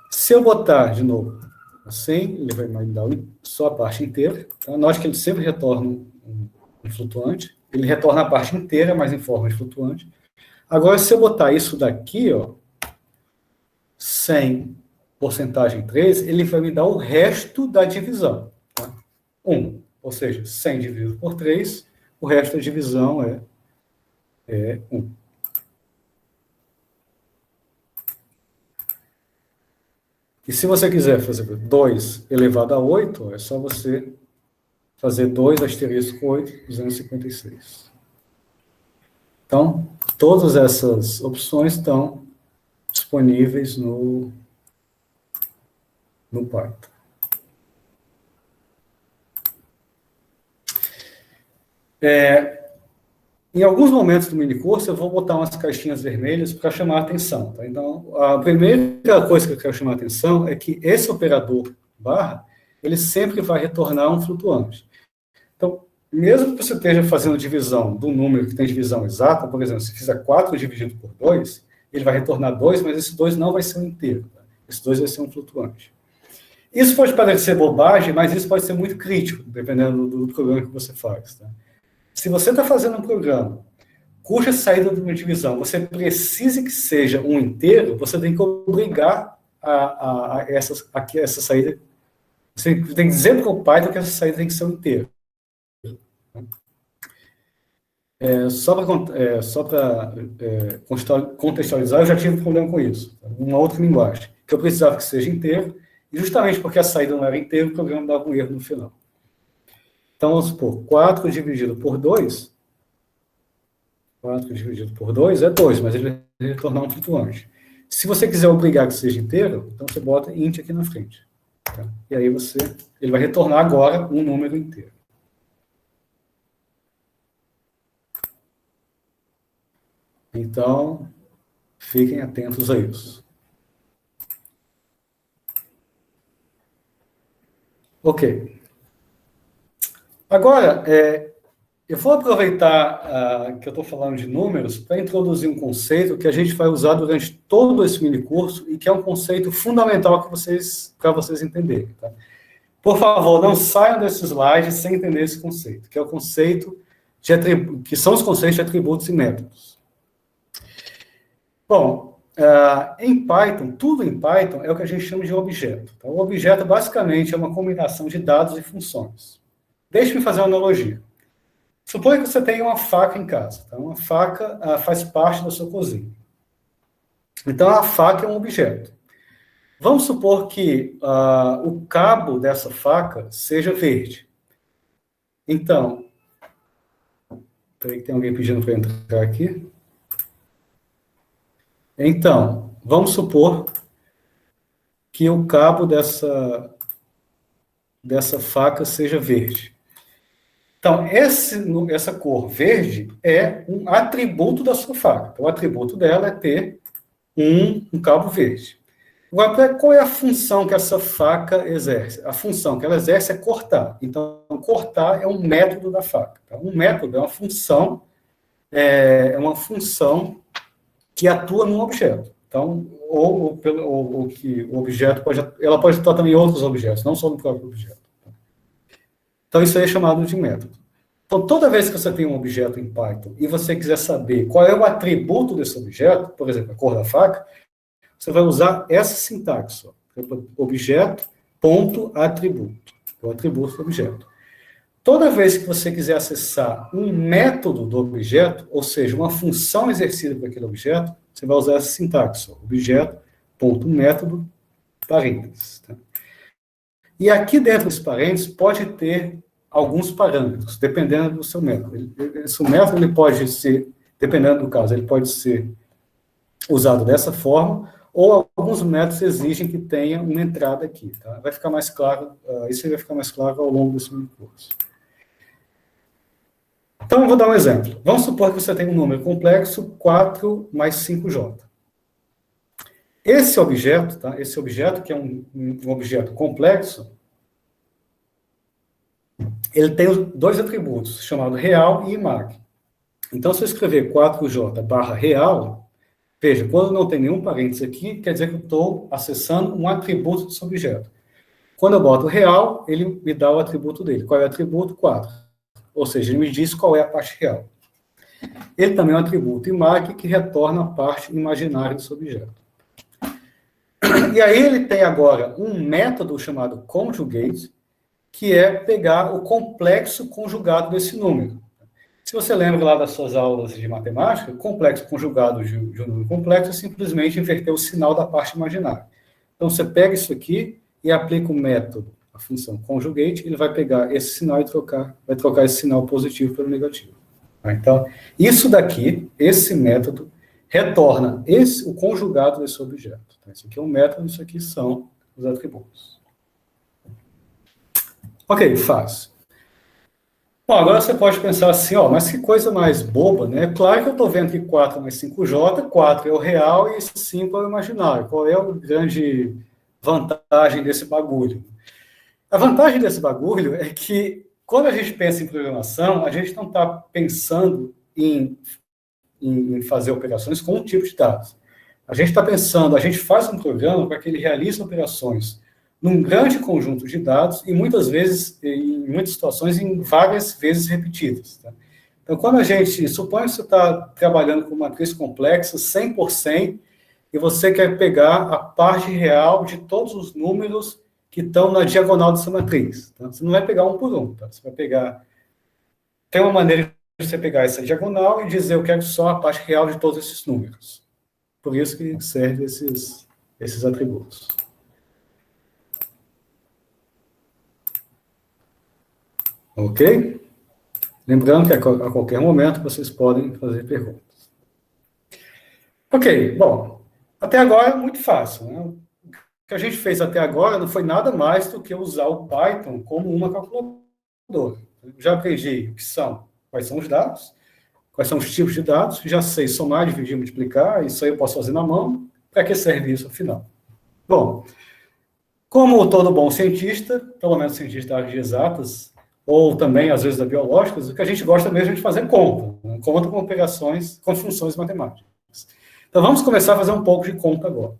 Se eu botar, de novo, 100, ele vai me dar só a parte inteira. Tá? Note que ele sempre retorna um flutuante. Ele retorna a parte inteira, mas em forma de flutuante. Agora, se eu botar isso daqui, 100 porcentagem 3, ele vai me dar o resto da divisão. Tá? 1. Ou seja, 100 dividido por 3, o resto da divisão é 1. E se você quiser fazer 2 elevado a 8, é só você fazer 2 asterisco 8, 256. Então, todas essas opções estão disponíveis no Python. Em alguns momentos do minicurso, eu vou botar umas caixinhas vermelhas para chamar a atenção. Tá? Então, a primeira coisa que eu quero chamar a atenção é que esse operador barra, ele sempre vai retornar um flutuante. Então, mesmo que você esteja fazendo divisão do número que tem divisão exata, por exemplo, se fizer 4 dividido por 2, ele vai retornar 2, mas esse 2 não vai ser um inteiro. Tá? Esse 2 vai ser um flutuante. Isso pode parecer bobagem, mas isso pode ser muito crítico, dependendo do programa que você faz. Tá? Se você está fazendo um programa cuja saída de uma divisão você precise que seja um inteiro, você tem que obrigar essa saída. Você tem que dizer para o Python que essa saída tem que ser um inteiro. Só para contextualizar, eu já tive um problema com isso. Uma outra linguagem, que eu precisava que seja inteiro, e justamente porque a saída não era inteira, o programa dava um erro no final. Então, vamos supor, 4 dividido por 2, 4 dividido por 2 é 2, mas ele vai retornar um flutuante. Se você quiser obrigar que seja inteiro, então você bota int aqui na frente. Tá? E aí ele vai retornar agora um número inteiro. Então, fiquem atentos a isso. Ok. Agora, eu vou aproveitar que eu estou falando de números para introduzir um conceito que a gente vai usar durante todo esse minicurso e que é um conceito fundamental para vocês entenderem. Tá? Por favor, não saiam desse slide sem entender esse conceito, que é o conceito que são os conceitos de atributos e métodos. Bom, em Python, tudo em Python é o que a gente chama de objeto. Tá? O objeto, basicamente, é uma combinação de dados e funções. Deixe-me fazer uma analogia. Suponha que você tem uma faca em casa. Tá? Uma faca faz parte da sua cozinha. Então, a faca é um objeto. Vamos supor que o cabo dessa faca seja verde. Então, peraí que tem alguém pedindo para entrar aqui. Então, vamos supor que o cabo dessa faca seja verde. Então, essa cor verde é um atributo da sua faca. Então, o atributo dela é ter um cabo verde. Agora, qual é a função que essa faca exerce? A função que ela exerce é cortar. Então, cortar é um método da faca. Tá? Um método é uma função que atua num objeto. Então, ou que o objeto ela pode atuar também em outros objetos, não só no próprio objeto. Então, isso aí é chamado de método. Então, toda vez que você tem um objeto em Python e você quiser saber qual é o atributo desse objeto, por exemplo, a cor da faca, você vai usar essa sintaxe, objeto.atributo, o atributo do objeto. Toda vez que você quiser acessar um método do objeto, ou seja, uma função exercida por aquele objeto, você vai usar essa sintaxe, objeto.método, parênteses. Tá? E aqui dentro dos parênteses pode ter alguns parâmetros, dependendo do seu método. Esse método ele pode ser, dependendo do caso, ele pode ser usado dessa forma, ou alguns métodos exigem que tenha uma entrada aqui. Tá? Vai ficar mais claro, isso vai ficar mais claro ao longo desse curso. Então, eu vou dar um exemplo. Vamos supor que você tem um número complexo, 4 mais 5J. Esse objeto, tá? Esse objeto, que é um objeto complexo, ele tem dois atributos, chamado real e imag. Então, se eu escrever 4J barra real, veja, quando não tem nenhum parênteses aqui, quer dizer que eu estou acessando um atributo desse objeto. Quando eu boto real, ele me dá o atributo dele. Qual é o atributo? 4. Ou seja, ele me diz qual é a parte real. Ele também é um atributo imag que retorna a parte imaginária desse objeto. E aí ele tem agora um método chamado conjugate, que é pegar o complexo conjugado desse número. Se você lembra lá das suas aulas de matemática, complexo conjugado de um número complexo é simplesmente inverter o sinal da parte imaginária. Então, você pega isso aqui e aplica o método, a função conjugate, ele vai pegar esse sinal e vai trocar esse sinal positivo pelo negativo. Então, isso daqui, esse método, retorna o conjugado desse objeto. Então, isso aqui é um método, isso aqui são os atributos. Ok, fácil. Bom, agora você pode pensar assim, mas que coisa mais boba, né? Claro que eu estou vendo que 4 mais 5J, 4 é o real e 5 é o imaginário. Qual é a grande vantagem desse bagulho? A vantagem desse bagulho é que, quando a gente pensa em programação, a gente não está pensando em fazer operações com um tipo de dados. A gente está pensando, a gente faz um programa para que ele realize operações num grande conjunto de dados e muitas vezes, em muitas situações, em várias vezes repetidas. Tá? Então, quando a gente, supõe que você está trabalhando com matriz complexa, 100 por 100, e você quer pegar a parte real de todos os números que estão na diagonal dessa matriz. Tá? Você não vai pegar um por um, tá? Você vai pegar... Tem uma maneira de você pegar essa diagonal e dizer eu quero só a parte real de todos esses números. Por isso que servem esses atributos. Ok? Lembrando que a qualquer momento vocês podem fazer perguntas. Ok, bom, até agora é muito fácil. Né? O que a gente fez até agora não foi nada mais do que usar o Python como uma calculadora. Já aprendi o que são, quais são os dados, quais são os tipos de dados, já sei somar, dividir, multiplicar, isso aí eu posso fazer na mão, para que serve isso afinal? Bom, como todo bom cientista, pelo menos cientista da área de exatas, ou também, às vezes, da biológicas, o que a gente gosta mesmo é de fazer conta, né? Conta com operações, com funções matemáticas. Então, vamos começar a fazer um pouco de conta agora.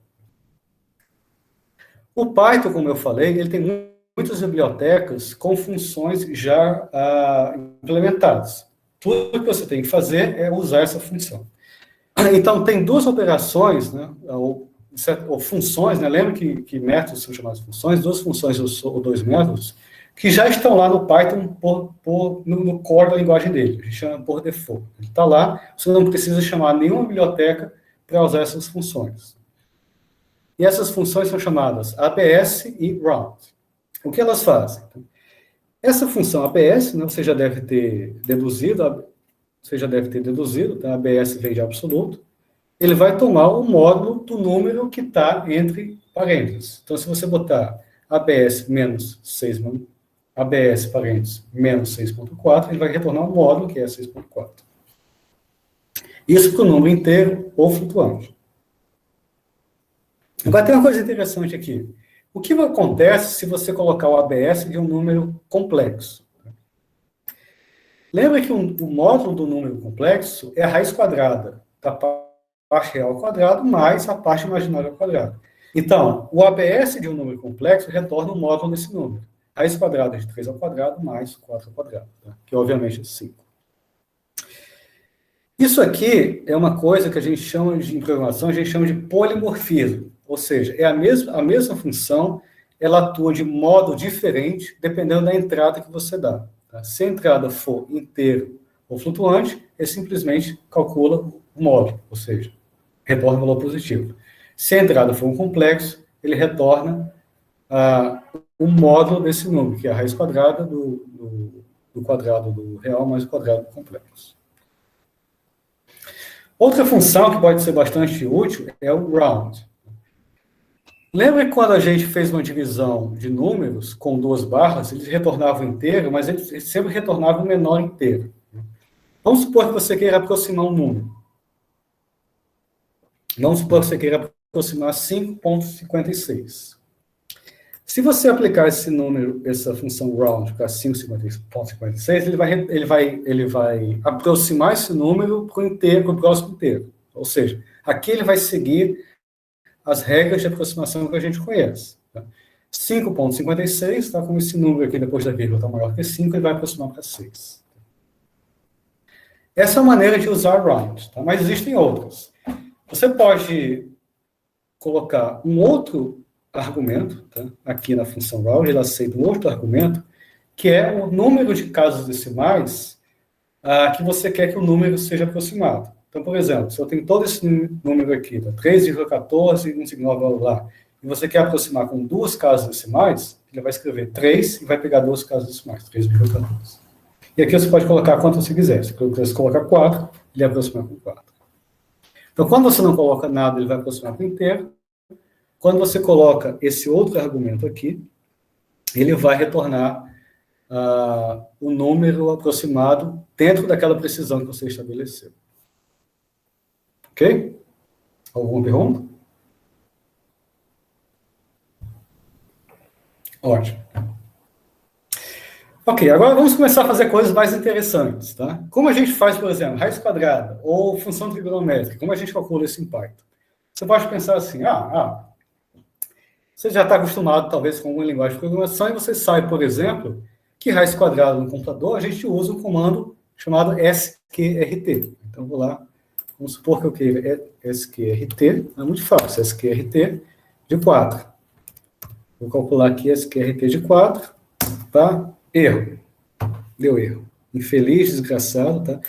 O Python, como eu falei, ele tem muitas bibliotecas com funções já implementadas. Tudo que você tem que fazer é usar essa função. Então, tem duas operações, né, ou funções, né, lembra que métodos são chamados de funções, duas funções ou dois métodos, que já estão lá no Python no core da linguagem dele, a gente chama por default. Ele está lá, você não precisa chamar nenhuma biblioteca para usar essas funções. E essas funções são chamadas APS e round. O que elas fazem? Essa função APS, né, você já deve ter deduzido, tá? A ABS vem de absoluto, ele vai tomar o módulo do número que está entre parênteses. Então, se você botar ABS menos 6, ABS parênteses menos 6.4, ele vai retornar um módulo que é 6.4. Isso para o número inteiro ou flutuante. Agora tem uma coisa interessante aqui. O que acontece se você colocar o ABS de um número complexo? Lembra que o módulo do número complexo é a raiz quadrada da parte real ao quadrado mais a parte imaginária ao quadrado. Então, o ABS de um número complexo retorna um módulo desse número. Raiz quadrada de 3 ao quadrado mais 4 ao quadrado, tá? Que obviamente é 5. Isso aqui é uma coisa que a gente chama em programação, a gente chama de polimorfismo. Ou seja, é a mesma função, ela atua de modo diferente dependendo da entrada que você dá. Tá? Se a entrada for inteiro ou flutuante, ele simplesmente calcula o módulo, ou seja, retorna o valor positivo. Se a entrada for um complexo, ele retorna o módulo desse número, que é a raiz quadrada do quadrado do real mais o quadrado do complexo. Outra função que pode ser bastante útil é o round. Lembra que quando a gente fez uma divisão de números com duas barras, eles retornavam inteiro, mas eles sempre retornavam o menor inteiro. Vamos supor que você queira aproximar um número. Vamos supor que você queira aproximar 5,56. Se você aplicar esse número, essa função round para 5,56, ele vai aproximar esse número para o próximo inteiro. Ou seja, aqui ele vai seguir as regras de aproximação que a gente conhece. Tá? 5,56, tá? Como esse número aqui depois da vírgula está maior que 5, ele vai aproximar para 6. Essa é a maneira de usar round, tá? Mas existem outras. Você pode colocar um outro argumento, tá? Aqui na função round, ele aceita um outro argumento, que é o número de casas decimais que você quer que o número seja aproximado. Então, por exemplo, se eu tenho todo esse número aqui, tá? 3,14, 1,9, lá, e você quer aproximar com duas casas decimais, ele vai escrever 3 e vai pegar duas casas decimais, 3,14. E aqui você pode colocar quanto você quiser. Se você colocar 4, ele vai aproximar com 4. Então, quando você não coloca nada, ele vai aproximar com inteiro. Quando você coloca esse outro argumento aqui, ele vai retornar o número aproximado dentro daquela precisão que você estabeleceu. Ok? Alguma pergunta? Ótimo. Ok, agora vamos começar a fazer coisas mais interessantes, tá? Como a gente faz, por exemplo, raiz quadrada ou função trigonométrica? Como a gente calcula isso em Python? Você pode pensar assim, você já está acostumado, talvez, com uma linguagem de programação, e você sabe, por exemplo, que raiz quadrada no computador, a gente usa um comando chamado sqrt. Então, vou lá, vamos supor que eu queira sqrt, é muito fácil, sqrt de 4. Vou calcular aqui sqrt de 4, tá? Erro. Deu erro. Infeliz, desgraçado, tá?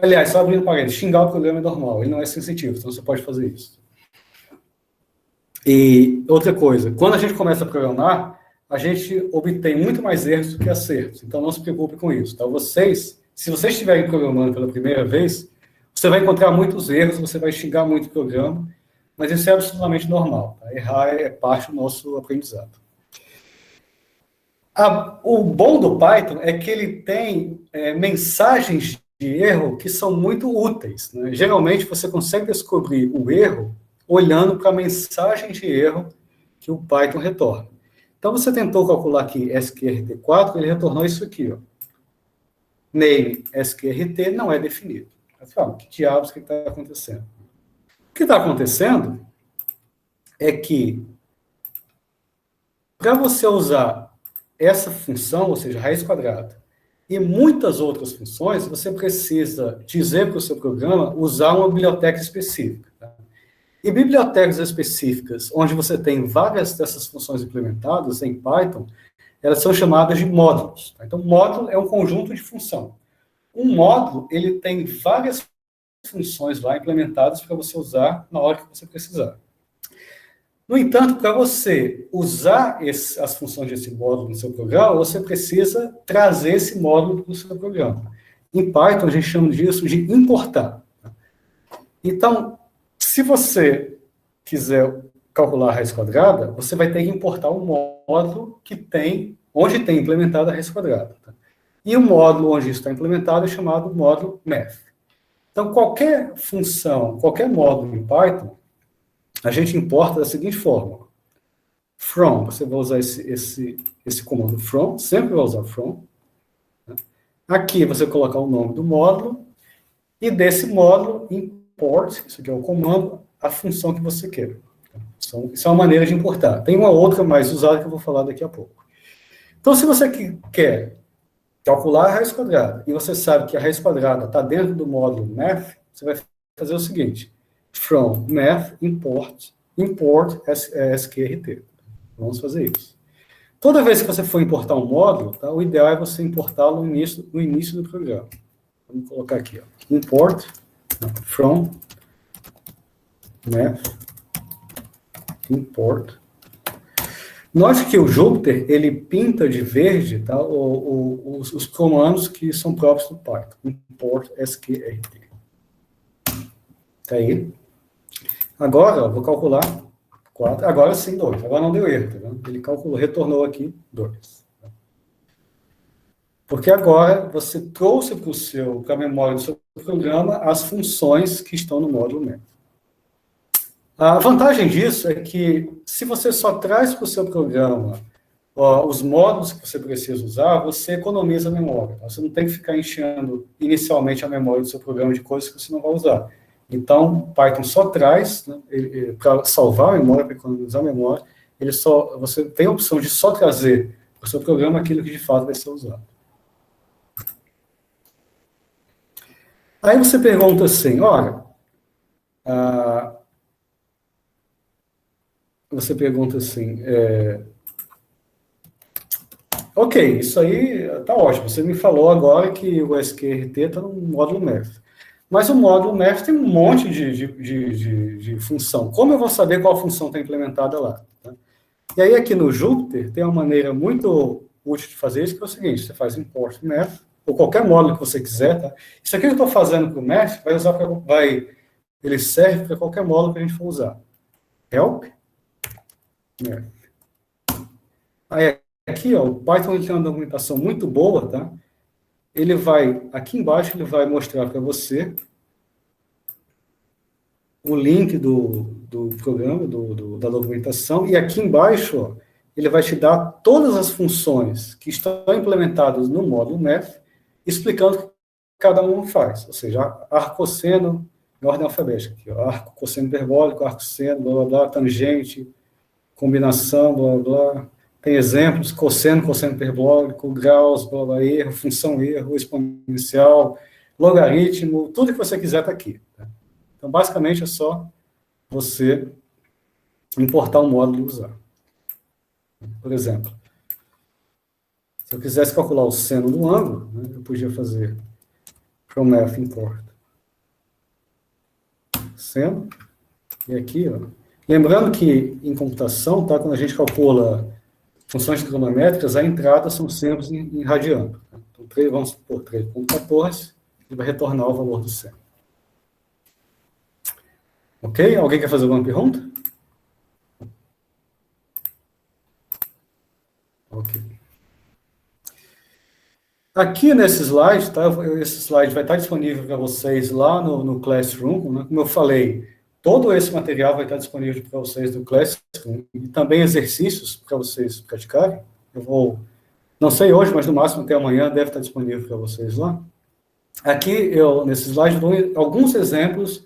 Aliás, só abrindo parênteses, xingar o programa é normal, ele não é sensitivo, então você pode fazer isso. E outra coisa, quando a gente começa a programar, a gente obtém muito mais erros do que acertos. Então, não se preocupe com isso. Tá? Se vocês estiverem programando pela primeira vez, você vai encontrar muitos erros, você vai xingar muito o programa, mas isso é absolutamente normal. Tá? Errar é parte do nosso aprendizado. O bom do Python é que ele tem mensagens de erro que são muito úteis. Né? Geralmente, você consegue descobrir o erro olhando para a mensagem de erro que o Python retorna. Então, você tentou calcular aqui sqrt4, ele retornou isso aqui, ó. Name sqrt não é definido. Que diabos que está acontecendo? O que está acontecendo é que, para você usar essa função, ou seja, raiz quadrada, e muitas outras funções, você precisa dizer para o seu programa usar uma biblioteca específica. Tá? E bibliotecas específicas, onde você tem várias dessas funções implementadas em Python, elas são chamadas de módulos. Tá? Então, módulo é um conjunto de função. Um módulo, ele tem várias funções lá implementadas para você usar na hora que você precisar. No entanto, para você usar as funções desse módulo no seu programa, você precisa trazer esse módulo para o seu programa. Em Python, a gente chama disso de importar. Então, se você quiser calcular a raiz quadrada, você vai ter que importar um módulo onde tem implementada a raiz quadrada. Tá? E o módulo onde isso está implementado é chamado módulo math. Então, qualquer função, qualquer módulo em Python, a gente importa da seguinte forma. From, você vai usar esse comando from, sempre vai usar from. Tá? Aqui você colocar o nome do módulo, e desse módulo, import, isso aqui é o comando, a função que você quer. Então, isso é uma maneira de importar. Tem uma outra mais usada que eu vou falar daqui a pouco. Então, se você quer calcular a raiz quadrada, e você sabe que a raiz quadrada está dentro do módulo math, você vai fazer o seguinte, from math import sqrt. Vamos fazer isso. Toda vez que você for importar um módulo, tá, o ideal é você importá-lo no início do programa. Vamos colocar aqui, ó, import from math import. Note que o Jupyter, ele pinta de verde, tá, os comandos que são próprios do Python. Import sqrt. Tá aí. Agora, ó, vou calcular 4. Agora sim, 2. Agora não deu erro, tá vendo? Ele calculou, retornou aqui 2. Porque agora você trouxe para a memória do seu programa as funções que estão no módulo math. A vantagem disso é que, se você só traz para o seu programa os módulos que você precisa usar, você economiza a memória. Tá? Você não tem que ficar enchendo inicialmente a memória do seu programa de coisas que você não vai usar. Então, o Python só traz, né, para salvar a memória, para economizar a memória, você tem a opção de só trazer para o seu programa aquilo que de fato vai ser usado. Aí você pergunta assim, olha, você pergunta assim, ok, isso aí está ótimo, você me falou agora que o sqrt está no módulo math. Mas o módulo math tem um monte de função. Como eu vou saber qual função está implementada lá? Tá? E aí aqui no Jupyter tem uma maneira muito útil de fazer isso, que é o seguinte, você faz import math, ou qualquer módulo que você quiser, tá? Isso aqui que eu estou fazendo para o math, ele serve para qualquer módulo que a gente for usar. Help math. Aí aqui, ó, o Python ele tem uma documentação muito boa, tá? Aqui embaixo, ele vai mostrar para você o link do programa, da documentação, e aqui embaixo, ó, ele vai te dar todas as funções que estão implementadas no módulo math, explicando o que cada um faz. Ou seja, arcosseno, em ordem alfabética. Aqui, ó, arco cosseno hiperbólico, arco seno, blá, blá, blá, tangente, combinação, blá, blá, blá. Tem exemplos, cosseno hiperbólico, graus, blá, blá, erro, função erro, exponencial, logaritmo, tudo que você quiser está aqui. Tá? Então, basicamente, é só você importar um módulo e usar. Por exemplo, se eu quisesse calcular o seno do ângulo, né, eu podia fazer from math import seno, e aqui, ó. Lembrando que em computação, tá, quando a gente calcula funções trigonométricas, a entrada são sempre em radiano. Tá? Então, vamos supor 3,14, e vai retornar o valor do seno. Ok? Alguém quer fazer alguma pergunta? Ok. Aqui nesse slide, tá? Esse slide vai estar disponível para vocês lá no Classroom. Né? Como eu falei, todo esse material vai estar disponível para vocês no Classroom e também exercícios para vocês praticarem. Eu vou, não sei hoje, mas no máximo até amanhã deve estar disponível para vocês lá. Aqui, nesse slide, dou alguns exemplos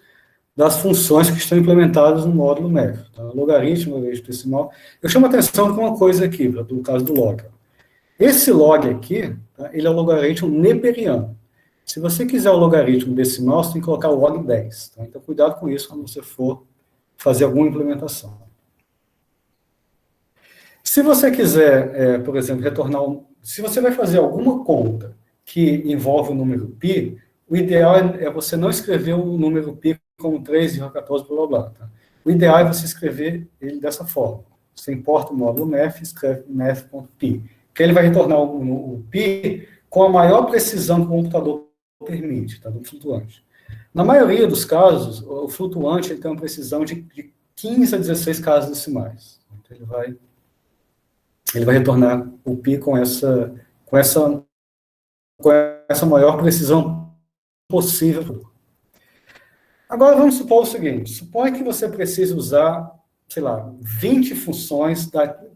das funções que estão implementadas no módulo math. Tá? Logaritmo, logaritmo decimal. Eu chamo a atenção com uma coisa aqui, no caso do log. Esse log aqui, tá, ele é o logaritmo neperiano. Se você quiser o logaritmo decimal, você tem que colocar o log 10. Tá? Então, cuidado com isso quando você for fazer alguma implementação. Se você quiser, por exemplo, retornar... Se você vai fazer alguma conta que envolve o número π, o ideal é você não escrever o número π como 3,14, blá, blá, blá. Tá? O ideal é você escrever ele dessa forma. Você importa o módulo math e escreve math.p. Que ele vai retornar o π com a maior precisão que o computador permite, tá, do flutuante. Na maioria dos casos, o flutuante ele tem uma precisão de 15 a 16 casas decimais. Então, ele vai retornar o π com essa maior precisão possível. Agora, vamos supor o seguinte, suponha que você precise usar, sei lá, 20 funções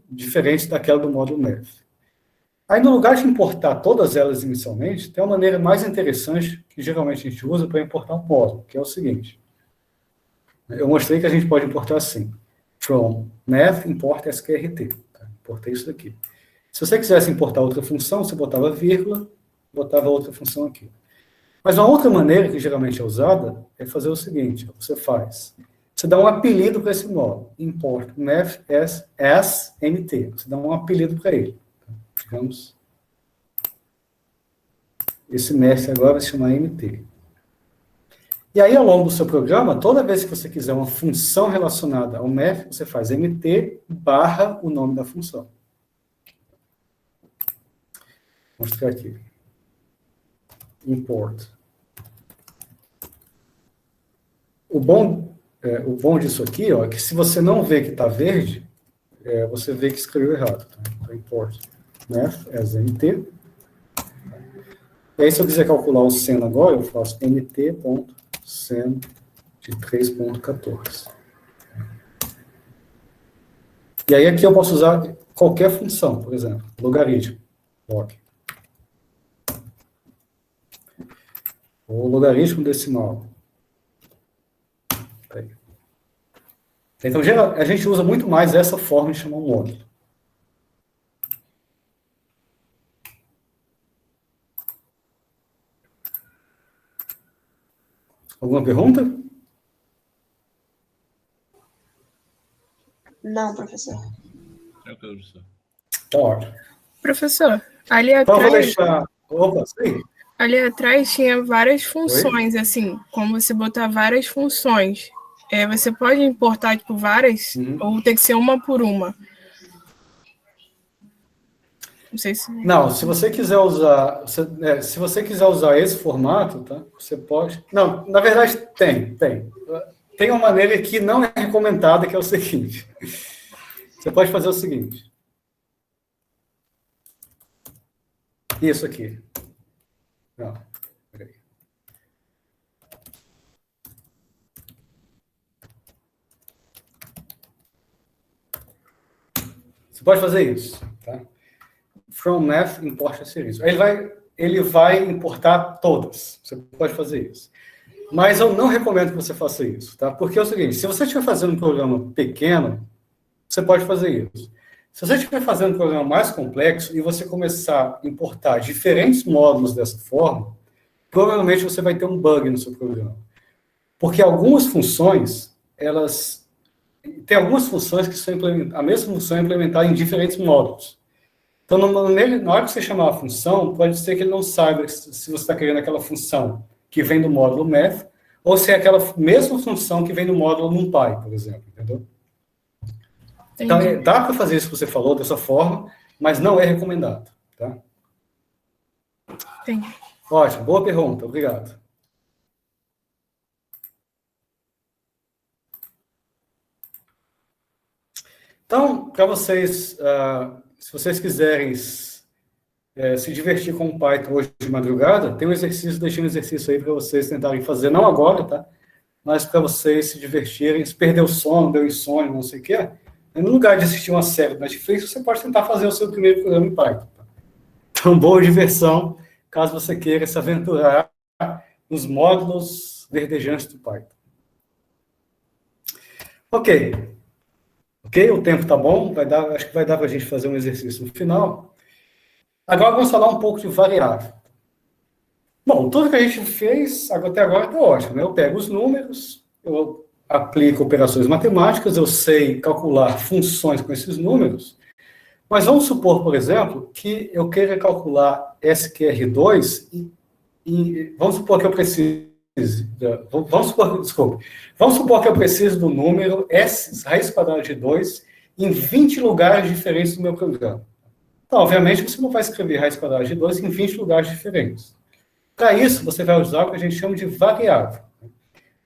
diferentes daquela do módulo math. Aí, no lugar de importar todas elas inicialmente, tem uma maneira mais interessante que geralmente a gente usa para importar um módulo, que é o seguinte. Eu mostrei que a gente pode importar assim. From math, import sqrt. Tá? Importei isso daqui. Se você quisesse importar outra função, você botava vírgula, botava outra função aqui. Mas uma outra maneira que geralmente é usada é fazer o seguinte. Você dá um apelido para esse módulo. Import math as mt. Você dá um apelido para ele. Digamos, esse mestre agora vai se chamar mt. E aí, ao longo do seu programa, toda vez que você quiser uma função relacionada ao math, você faz mt barra o nome da função. Vou mostrar aqui. Import. O bom disso aqui, ó, é que se você não vê que está verde, você vê que escreveu errado. Tá? Então, import math as mt. E aí, se eu quiser calcular o seno agora, eu faço mt.seno de 3,14. E aí, aqui eu posso usar qualquer função, por exemplo, logaritmo, log. Ou logaritmo decimal. Então, a gente usa muito mais essa forma de chamar um módulo. Alguma pergunta? Não, professor. Tranquilo, professor. Tá ótimo. Professor, ali Então, eu vou atrás, deixar... Opa, sim. ali atrás tinha várias funções, assim, como você botar várias funções. Você pode importar, tipo, várias, ou tem que ser uma por uma? Não sei se... Não, se você quiser usar... Se você quiser usar esse formato, tá? Você pode... Não, na verdade, tem. Tem uma maneira que não é recomendada, que é o seguinte. Você pode fazer o seguinte. Isso aqui. Não, peraí. Você pode fazer isso, tá? From math, importa ser isso. Ele vai importar todas. Você pode fazer isso. Mas eu não recomendo que você faça isso, tá? Porque é o seguinte, se você estiver fazendo um programa pequeno, você pode fazer isso. Se você estiver fazendo um programa mais complexo e você começar a importar diferentes módulos dessa forma, provavelmente você vai ter um bug no seu programa. Porque algumas funções, elas... Tem algumas funções que são a mesma função é implementada em diferentes módulos. Então, na hora que você chamar a função, pode ser que ele não saiba se você está querendo aquela função que vem do módulo math, ou se é aquela mesma função que vem do módulo NumPy, por exemplo, entendeu? Então, dá para fazer isso que você falou, dessa forma, mas não é recomendado, tá? Entendi. Ótimo, boa pergunta, obrigado. Então, para vocês, se vocês quiserem se divertir com o Python hoje de madrugada, tem um exercício, deixei um exercício aí para vocês tentarem fazer, não agora, tá? Mas para vocês se divertirem, se perder o sono, deu insônia, não sei o quê, no lugar de assistir uma série do Netflix, você pode tentar fazer o seu primeiro programa em Python. Tá? Então, boa diversão, caso você queira se aventurar nos módulos verdejantes do Python. Ok, o tempo está bom, acho que vai dar para a gente fazer um exercício no final. Agora vamos falar um pouco de variável. Bom, tudo que a gente fez até agora está ótimo, né? Eu pego os números, eu aplico operações matemáticas, eu sei calcular funções com esses números, mas vamos supor, por exemplo, que eu queira calcular SQR2 e vamos supor que eu precise... Vamos supor que eu preciso do número S, raiz quadrada de 2, em 20 lugares diferentes do meu programa. Então, obviamente, você não vai escrever raiz quadrada de 2 em 20 lugares diferentes. Para isso, você vai usar o que a gente chama de variável.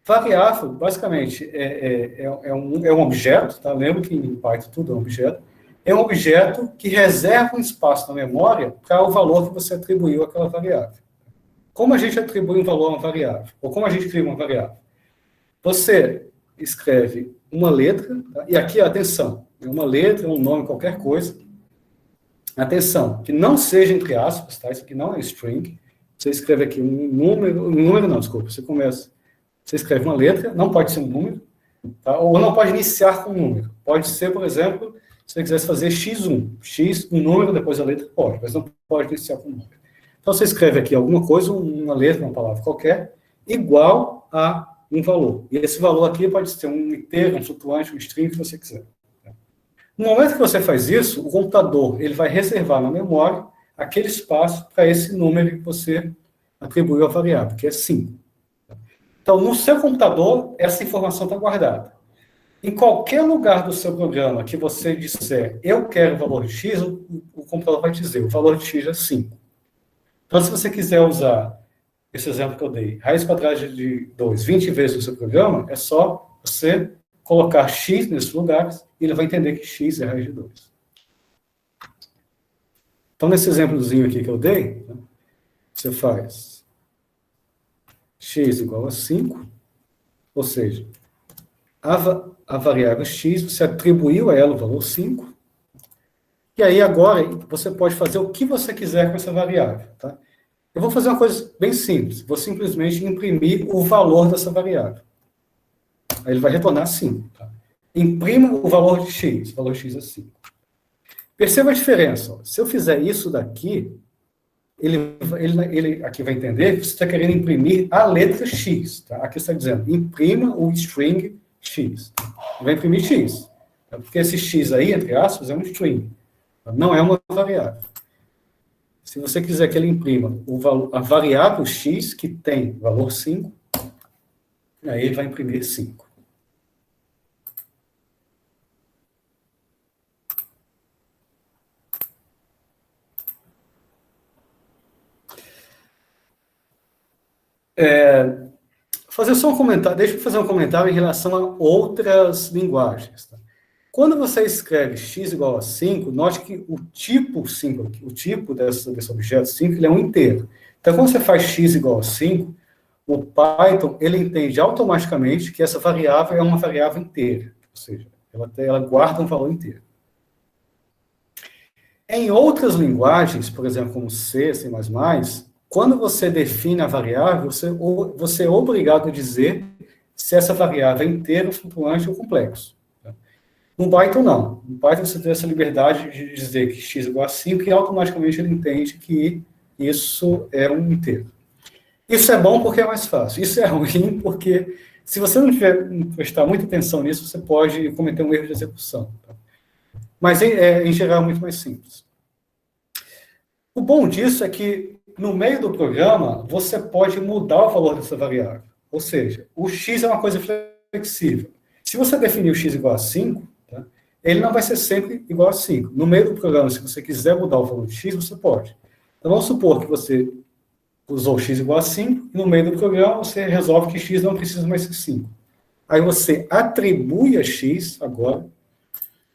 Variável, basicamente, é um objeto, tá? Lembra que em Python tudo é um objeto. É um objeto que reserva um espaço na memória para o valor que você atribuiu àquela variável. Como a gente atribui um valor a uma variável? Ou como a gente cria uma variável? Você escreve uma letra, tá? E aqui, atenção, é uma letra, um nome, qualquer coisa. Atenção, que não seja entre aspas, tá? Isso aqui não é string. Você escreve aqui um número não, desculpa, você escreve uma letra, não pode ser um número, tá? Ou não pode iniciar com um número. Pode ser, por exemplo, se você quisesse fazer x1, um número, depois a letra pode, mas não pode iniciar com um número. Então, você escreve aqui alguma coisa, uma letra, uma palavra qualquer, igual a um valor. E esse valor aqui pode ser um inteiro, um flutuante, um string, o que você quiser. No momento que você faz isso, o computador ele vai reservar na memória aquele espaço para esse número que você atribuiu à variável, que é 5. Então, no seu computador, essa informação está guardada. Em qualquer lugar do seu programa que você disser, eu quero o valor de x, o computador vai dizer, o valor de x é 5. Então, se você quiser usar esse exemplo que eu dei, raiz quadrada de 2, 20 vezes no seu programa, é só você colocar x nesses lugares e ele vai entender que x é raiz de 2. Então, nesse exemplozinho aqui que eu dei, você faz x igual a 5, ou seja, a variável x, você atribuiu a ela o valor 5, e aí agora você pode fazer o que você quiser com essa variável, tá? Eu vou fazer uma coisa bem simples, vou simplesmente imprimir o valor dessa variável. Aí ele vai retornar 5. Tá? Imprima o valor de x, o valor de x é 5. Perceba a diferença. Ó. Se eu fizer isso daqui, ele aqui vai entender que você está querendo imprimir a letra x. Tá? Aqui está dizendo, imprima o string x. Vai imprimir x. Tá? Porque esse x aí, entre aspas, é um string. Tá? Não é uma variável. Se você quiser que ele imprima a variável x, que tem valor 5, aí ele vai imprimir 5. Fazer só um comentário, deixa eu fazer um comentário em relação a outras linguagens. Tá? Quando você escreve x igual a 5, note que o tipo 5 aqui, o tipo desse objeto 5, ele é um inteiro. Então, quando você faz x igual a 5, o Python, ele entende automaticamente que essa variável é uma variável inteira. Ou seja, ela guarda um valor inteiro. Em outras linguagens, por exemplo, como C, C++, quando você define a variável, você é obrigado a dizer se essa variável é inteiro, flutuante ou complexo. No Python, não. No Python, você tem essa liberdade de dizer que x igual a 5 e automaticamente ele entende que isso é um inteiro. Isso é bom porque é mais fácil. Isso é ruim porque, se você não prestar muita atenção nisso, você pode cometer um erro de execução. Tá? Mas, em geral, é muito mais simples. O bom disso é que, no meio do programa, você pode mudar o valor dessa variável. Ou seja, o x é uma coisa flexível. Se você definir o x igual a 5, tá, ele não vai ser sempre igual a 5. No meio do programa, se você quiser mudar o valor de x, você pode. Então, vamos supor que você usou x igual a 5, e no meio do programa você resolve que x não precisa mais ser 5. Aí você atribui a x, agora,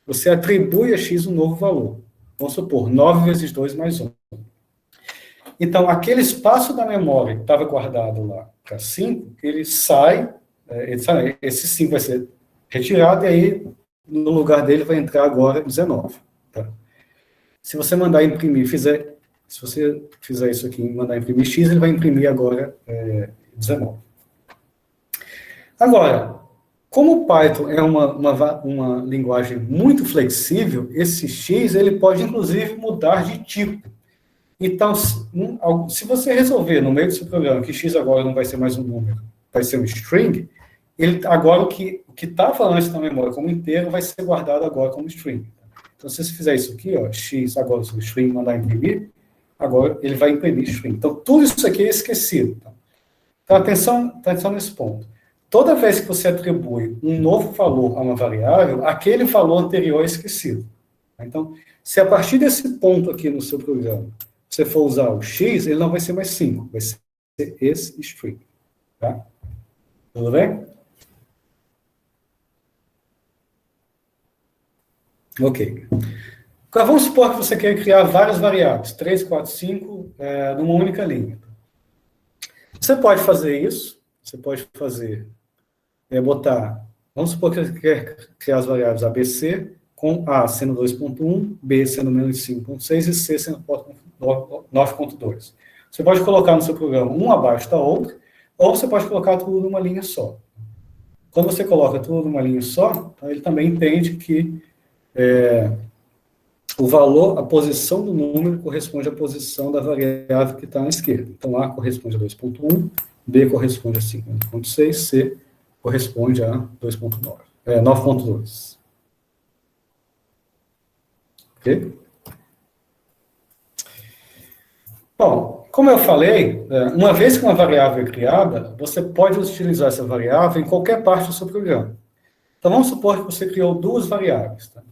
você atribui a x um novo valor. Vamos supor, 9 vezes 2 mais 1. Então, aquele espaço da memória que estava guardado lá para 5, ele sai, esse 5 vai ser retirado, e aí, no lugar dele, vai entrar agora 19. Tá? Se você mandar imprimir, se você fizer isso aqui e mandar imprimir x, ele vai imprimir agora 19. Agora, como o Python é uma linguagem muito flexível, esse x ele pode, inclusive, mudar de tipo. Então, se você resolver no meio do seu programa que x agora não vai ser mais um número, vai ser um string, agora o que estava antes na memória como inteiro vai ser guardado agora como string. Então, se você fizer isso aqui, ó, x agora o string mandar imprimir, agora ele vai imprimir string. Então, tudo isso aqui é esquecido. Então, atenção nesse ponto. Toda vez que você atribui um novo valor a uma variável, aquele valor anterior é esquecido. Então, se a partir desse ponto aqui no seu programa, você for usar o x, ele não vai ser mais 5, vai ser esse string. Tá? Tudo bem? Ok. Agora, vamos supor que você quer criar várias variáveis, 3, 4, 5, numa única linha. Você pode fazer isso, você pode fazer, vamos supor que você quer criar as variáveis ABC, com A sendo 2.1, B sendo menos 5.6 e C sendo 9.2. Você pode colocar no seu programa um abaixo da outra, ou você pode colocar tudo numa linha só. Quando você coloca tudo numa linha só, ele também entende que o valor, a posição do número corresponde à posição da variável que está na esquerda. Então, A corresponde a 2.1, B corresponde a 5.6, C corresponde a 9.2. Ok? Bom, como eu falei, uma vez que uma variável é criada, você pode utilizar essa variável em qualquer parte do seu programa. Então, vamos supor que você criou duas variáveis. Tá?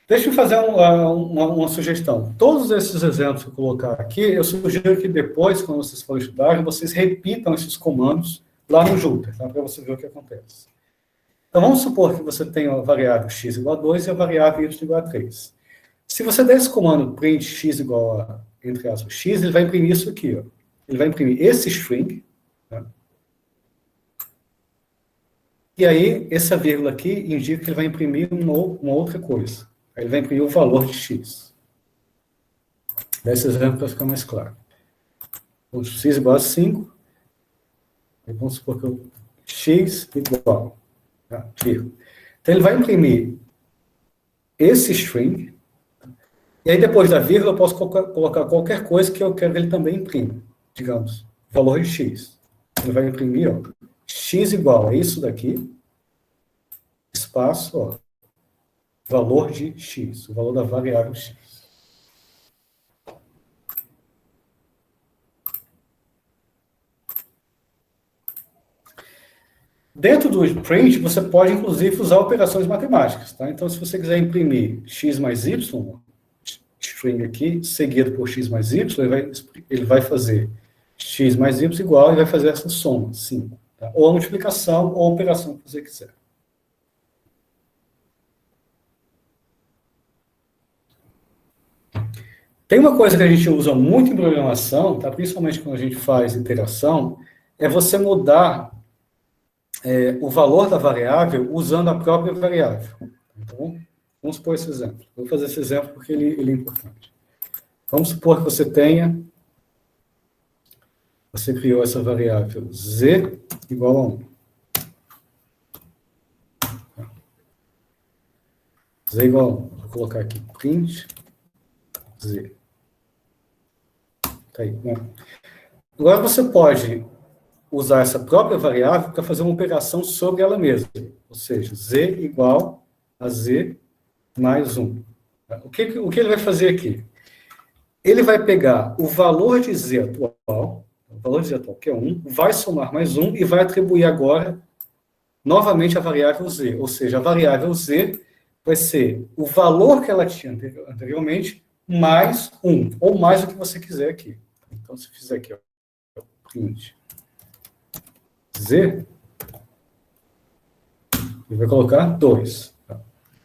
Deixa eu fazer uma sugestão. Todos esses exemplos que eu colocar aqui, eu sugiro que depois, quando vocês forem estudar, vocês repitam esses comandos lá no Jupyter, tá? Para você ver o que acontece. Então, vamos supor que você tem a variável x igual a 2 e a variável y igual a 3. Se você der esse comando print x igual a, entre aspas, x, ele vai imprimir isso aqui. Ó. Ele vai imprimir esse string. Tá? E aí, essa vírgula aqui indica que ele vai imprimir uma outra coisa. Ele vai imprimir o valor de x. Desse exemplo para ficar mais claro. Então, x igual a 5. Vamos supor que x igual. Tá? Então, ele vai imprimir esse string. E aí, depois da vírgula, eu posso colocar qualquer coisa que eu quero que ele também imprima. Digamos, valor de x. Ele vai imprimir, ó, x igual a isso daqui, espaço, ó, valor de x, o valor da variável x. Dentro do print, você pode, inclusive, usar operações matemáticas. Tá? Então, se você quiser imprimir x mais y, string aqui, seguido por x mais y, ele vai fazer x mais y igual e vai fazer essa soma, 5. Tá? Ou a multiplicação, ou a operação que você quiser. Tem uma coisa que a gente usa muito em programação, tá? Principalmente quando a gente faz interação, é você mudar o valor da variável usando a própria variável. Então, vamos supor esse exemplo. Vou fazer esse exemplo porque ele é importante. Vamos supor que você tenha você criou essa variável z igual a 1. Z igual a 1. Vou colocar aqui print z. Tá aí. Bom. Agora você pode usar essa própria variável para fazer uma operação sobre ela mesma. Ou seja, z igual a z mais 1. O que ele vai fazer aqui? Ele vai pegar o valor de z atual, que é 1, vai somar mais 1 e vai atribuir agora novamente a variável z. Ou seja, a variável z vai ser o valor que ela tinha anteriormente mais 1, ou mais o que você quiser aqui. Então, se fizer aqui, ó, print z, ele vai colocar 2.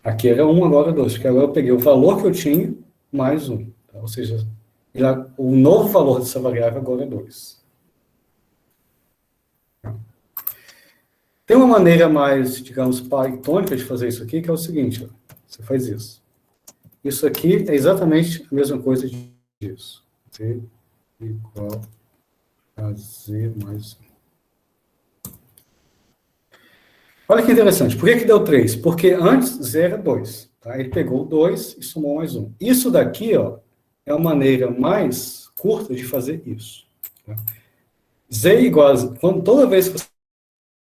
Aqui era 1, agora 2, porque agora eu peguei o valor que eu tinha mais 1. Tá? Ou seja, o novo valor dessa variável agora é 2. Tem uma maneira mais, digamos, pythônica de fazer isso aqui, que é o seguinte, ó, você faz isso. Isso aqui é exatamente a mesma coisa disso. Z igual a z mais 1. Olha que interessante. Por que deu 3? Porque antes z era 2. Tá? Ele pegou 2 e somou mais 1. Isso daqui, ó, é a maneira mais curta de fazer isso. Tá? Z igual a... Toda vez que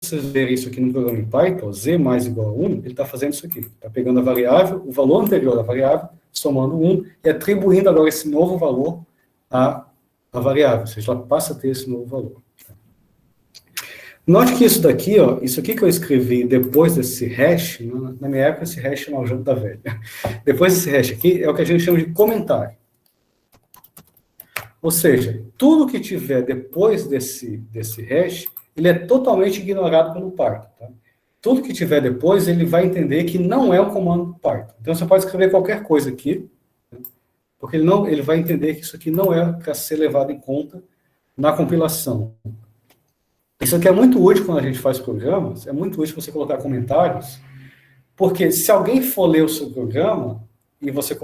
vocês verem isso aqui no programa em Python, z mais igual a 1, ele está fazendo isso aqui. Está pegando a variável, o valor anterior da variável, somando 1 e atribuindo agora esse novo valor à variável. Ou seja, ela passa a ter esse novo valor. Note que isso daqui, ó, isso aqui que eu escrevi depois desse hash, na minha época esse hash chamava jogo da velha. Depois desse hash aqui é o que a gente chama de comentário. Ou seja, tudo que tiver depois desse hash, ele é totalmente ignorado pelo Python. Tá? Tudo que tiver depois, ele vai entender que não é um comando do Python. Então você pode escrever qualquer coisa aqui, né? Porque ele vai entender que isso aqui não é para ser levado em conta na compilação. Isso aqui é muito útil quando a gente faz programas, é muito útil você colocar comentários, porque se alguém for ler o seu programa e você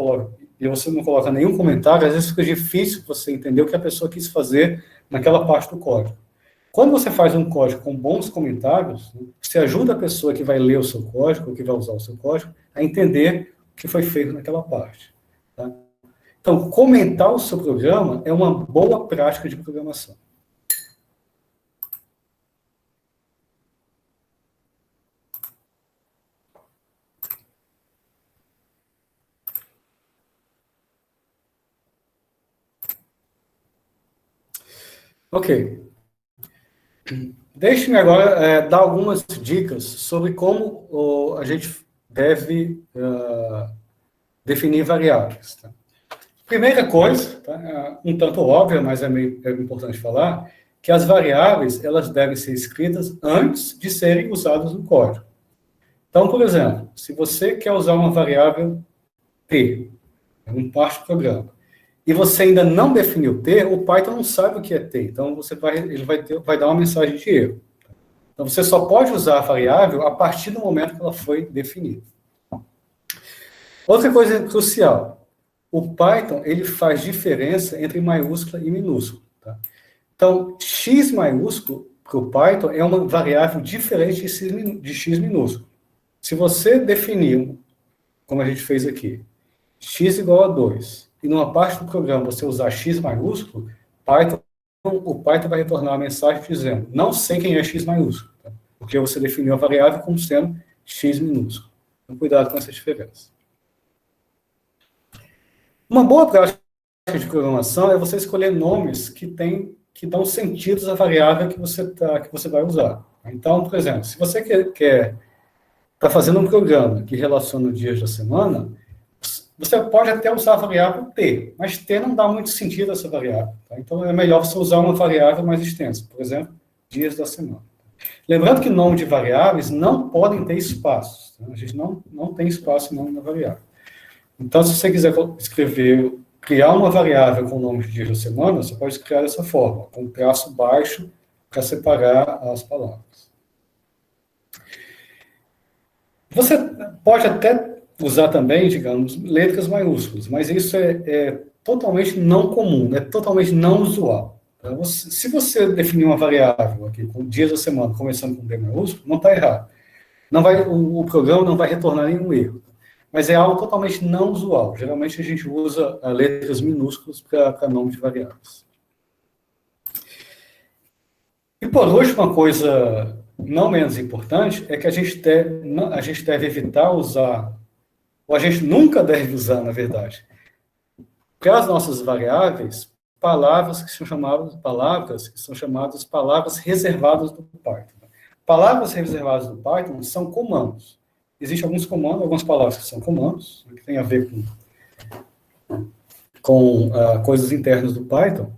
não coloca nenhum comentário, às vezes fica difícil você entender o que a pessoa quis fazer naquela parte do código. Quando você faz um código com bons comentários, você ajuda a pessoa que vai ler o seu código, ou que vai usar o seu código, a entender o que foi feito naquela parte. Tá? Então, comentar o seu programa é uma boa prática de programação. Ok. Deixe-me agora dar algumas dicas sobre como a gente deve definir variáveis. Tá? Primeira coisa, tá, um tanto óbvia, mas é importante falar, que as variáveis elas devem ser escritas antes de serem usadas no código. Então, por exemplo, se você quer usar uma variável t, em parte do programa, e você ainda não definiu t, o Python não sabe o que é t, então ele vai dar uma mensagem de erro. Então, você só pode usar a variável a partir do momento que ela foi definida. Outra coisa crucial, o Python ele faz diferença entre maiúscula e minúscula. Tá? Então, x maiúsculo para o Python é uma variável diferente de x minúsculo. Se você definir, como a gente fez aqui, x igual a 2, e numa parte do programa você usar x maiúsculo, o Python vai retornar uma mensagem dizendo, não sei quem é x maiúsculo, tá? Porque você definiu a variável como sendo x minúsculo. Então, cuidado com essa diferença. Uma boa prática de programação é você escolher nomes que dão sentidos à variável que você vai usar. Então, por exemplo, se você está fazendo um programa que relaciona os dias da semana, você pode até usar a variável t, mas t não dá muito sentido a essa variável. Tá? Então, é melhor você usar uma variável mais extensa, por exemplo, dias da semana. Lembrando que nome de variáveis não podem ter espaços. Tá? A gente não tem espaço em nome da variável. Então, se você quiser criar uma variável com o nome de dias da semana, você pode criar dessa forma, com um traço baixo para separar as palavras. Você pode até usar também, digamos, letras maiúsculas, mas isso é totalmente não comum, é totalmente não usual. Então, se você definir uma variável aqui com dias da semana, começando com D maiúsculo, não está errado. O programa não vai retornar nenhum erro. Mas é algo totalmente não usual. Geralmente a gente usa letras minúsculas para nome de variáveis. E por último, uma coisa não menos importante é que a gente deve evitar usar, ou a gente nunca deve usar, na verdade, para as nossas variáveis, palavras que são chamadas palavras reservadas do Python. Palavras reservadas do Python são comandos. Existem alguns comandos, algumas palavras que são comandos, que tem a ver com coisas internas do Python,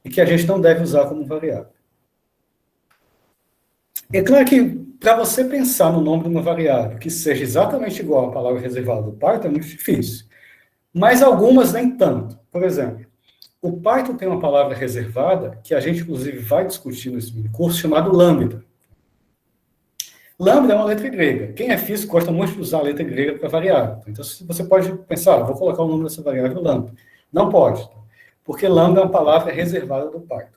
e que a gente não deve usar como variável. É claro que, para você pensar no nome de uma variável que seja exatamente igual à palavra reservada do Python, é muito difícil. Mas algumas nem tanto. Por exemplo, o Python tem uma palavra reservada, que a gente, inclusive, vai discutir nesse curso, chamado lambda. Lambda é uma letra grega. Quem é físico gosta muito de usar a letra grega para variável. Então, você pode pensar, vou colocar o nome dessa variável lambda. Não pode, porque lambda é uma palavra reservada do Python.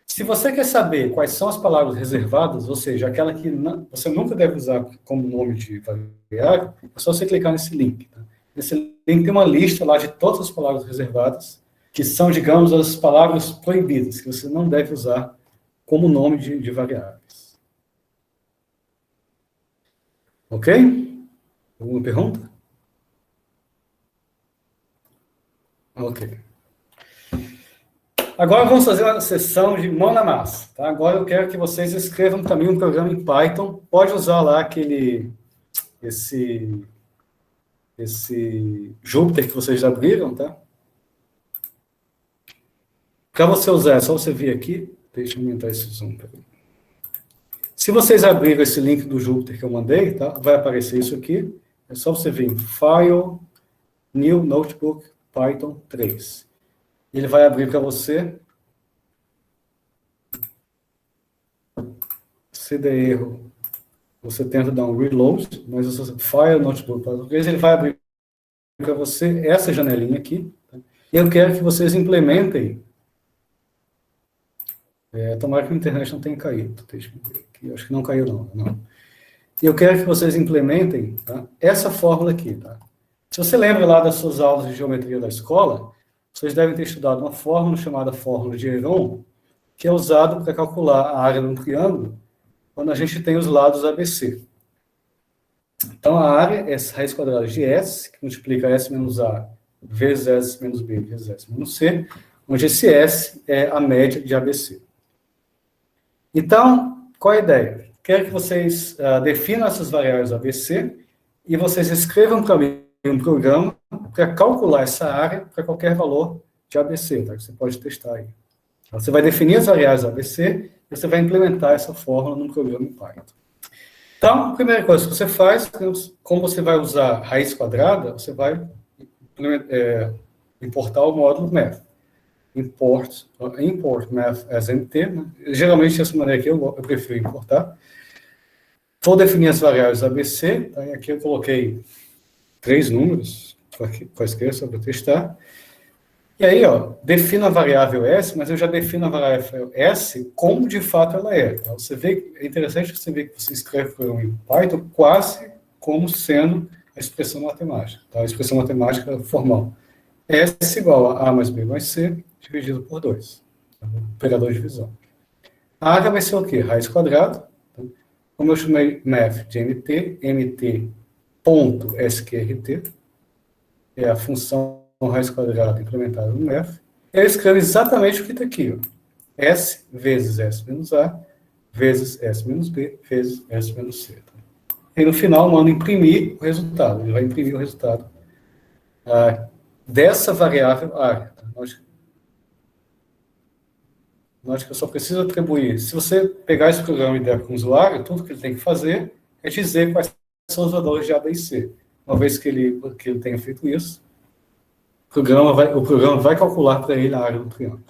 Se você quer saber quais são as palavras reservadas, ou seja, aquela que você nunca deve usar como nome de variável, é só você clicar nesse link. Tá? Nesse link tem uma lista lá de todas as palavras reservadas, que são, digamos, as palavras proibidas, que você não deve usar como nome de variáveis. Ok? Alguma pergunta? Ok. Agora vamos fazer uma sessão de mão na massa. Tá? Agora eu quero que vocês escrevam também um programa em Python. Pode usar lá esse Jupyter que vocês já abriram, tá? Para você usar, é só você vir aqui. Deixa eu aumentar esse zoom. Se vocês abriram esse link do Jupyter que eu mandei, tá? Vai aparecer isso aqui. É só você vir em File, New Notebook, Python 3. Ele vai abrir para você. Se der erro, você tenta dar um reload, mas você File, Notebook, Python 3, ele vai abrir para você essa janelinha aqui. Tá? E eu quero que vocês implementem. Tomara que a internet não tenha caído. Deixa eu ver aqui. Acho que não caiu, não. E eu quero que vocês implementem, tá, essa fórmula aqui. Tá? Se você lembra lá das suas aulas de geometria da escola, vocês devem ter estudado uma fórmula chamada fórmula de Heron, que é usada para calcular a área de um triângulo quando a gente tem os lados ABC. Então, a área é raiz quadrada de S, que multiplica S menos A vezes S menos B vezes S menos C, onde esse S é a média de ABC. Então, qual é a ideia? Quero que vocês definam essas variáveis ABC e vocês escrevam para mim um programa para calcular essa área para qualquer valor de ABC, tá? Você pode testar aí. Então, você vai definir as variáveis ABC e você vai implementar essa fórmula num programa em Python. Então, a primeira coisa que você faz, como você vai usar raiz quadrada, você vai importar o módulo math. Import math as mt, né? Geralmente, dessa maneira aqui, eu prefiro importar. Vou definir as variáveis ABC, tá? E aqui eu coloquei 3 números, quaisquer, só para testar. E aí, defino a variável S, mas eu já defino a variável S como de fato ela é. Tá? É interessante você ver que você escreve em Python quase como sendo a expressão matemática. Tá? A expressão matemática formal. S igual a A mais B mais C, dividido por 2. Tá? Operador de divisão. A área vai ser o quê? Raiz quadrada. Tá? Como eu chamei math de mt ponto.sqrt, é a função raiz quadrada implementada no math, eu escrevo exatamente o que está aqui. S vezes S menos A, vezes S menos B, vezes S menos C. Tá? E no final, mando imprimir o resultado. Ele vai imprimir o resultado dessa variável área. Tá? Lógico que eu só preciso atribuir. Se você pegar esse programa e der para o usuário, tudo que ele tem que fazer é dizer quais são os valores de A, B e C. Uma vez que ele tenha feito isso, o programa vai calcular para ele a área do triângulo.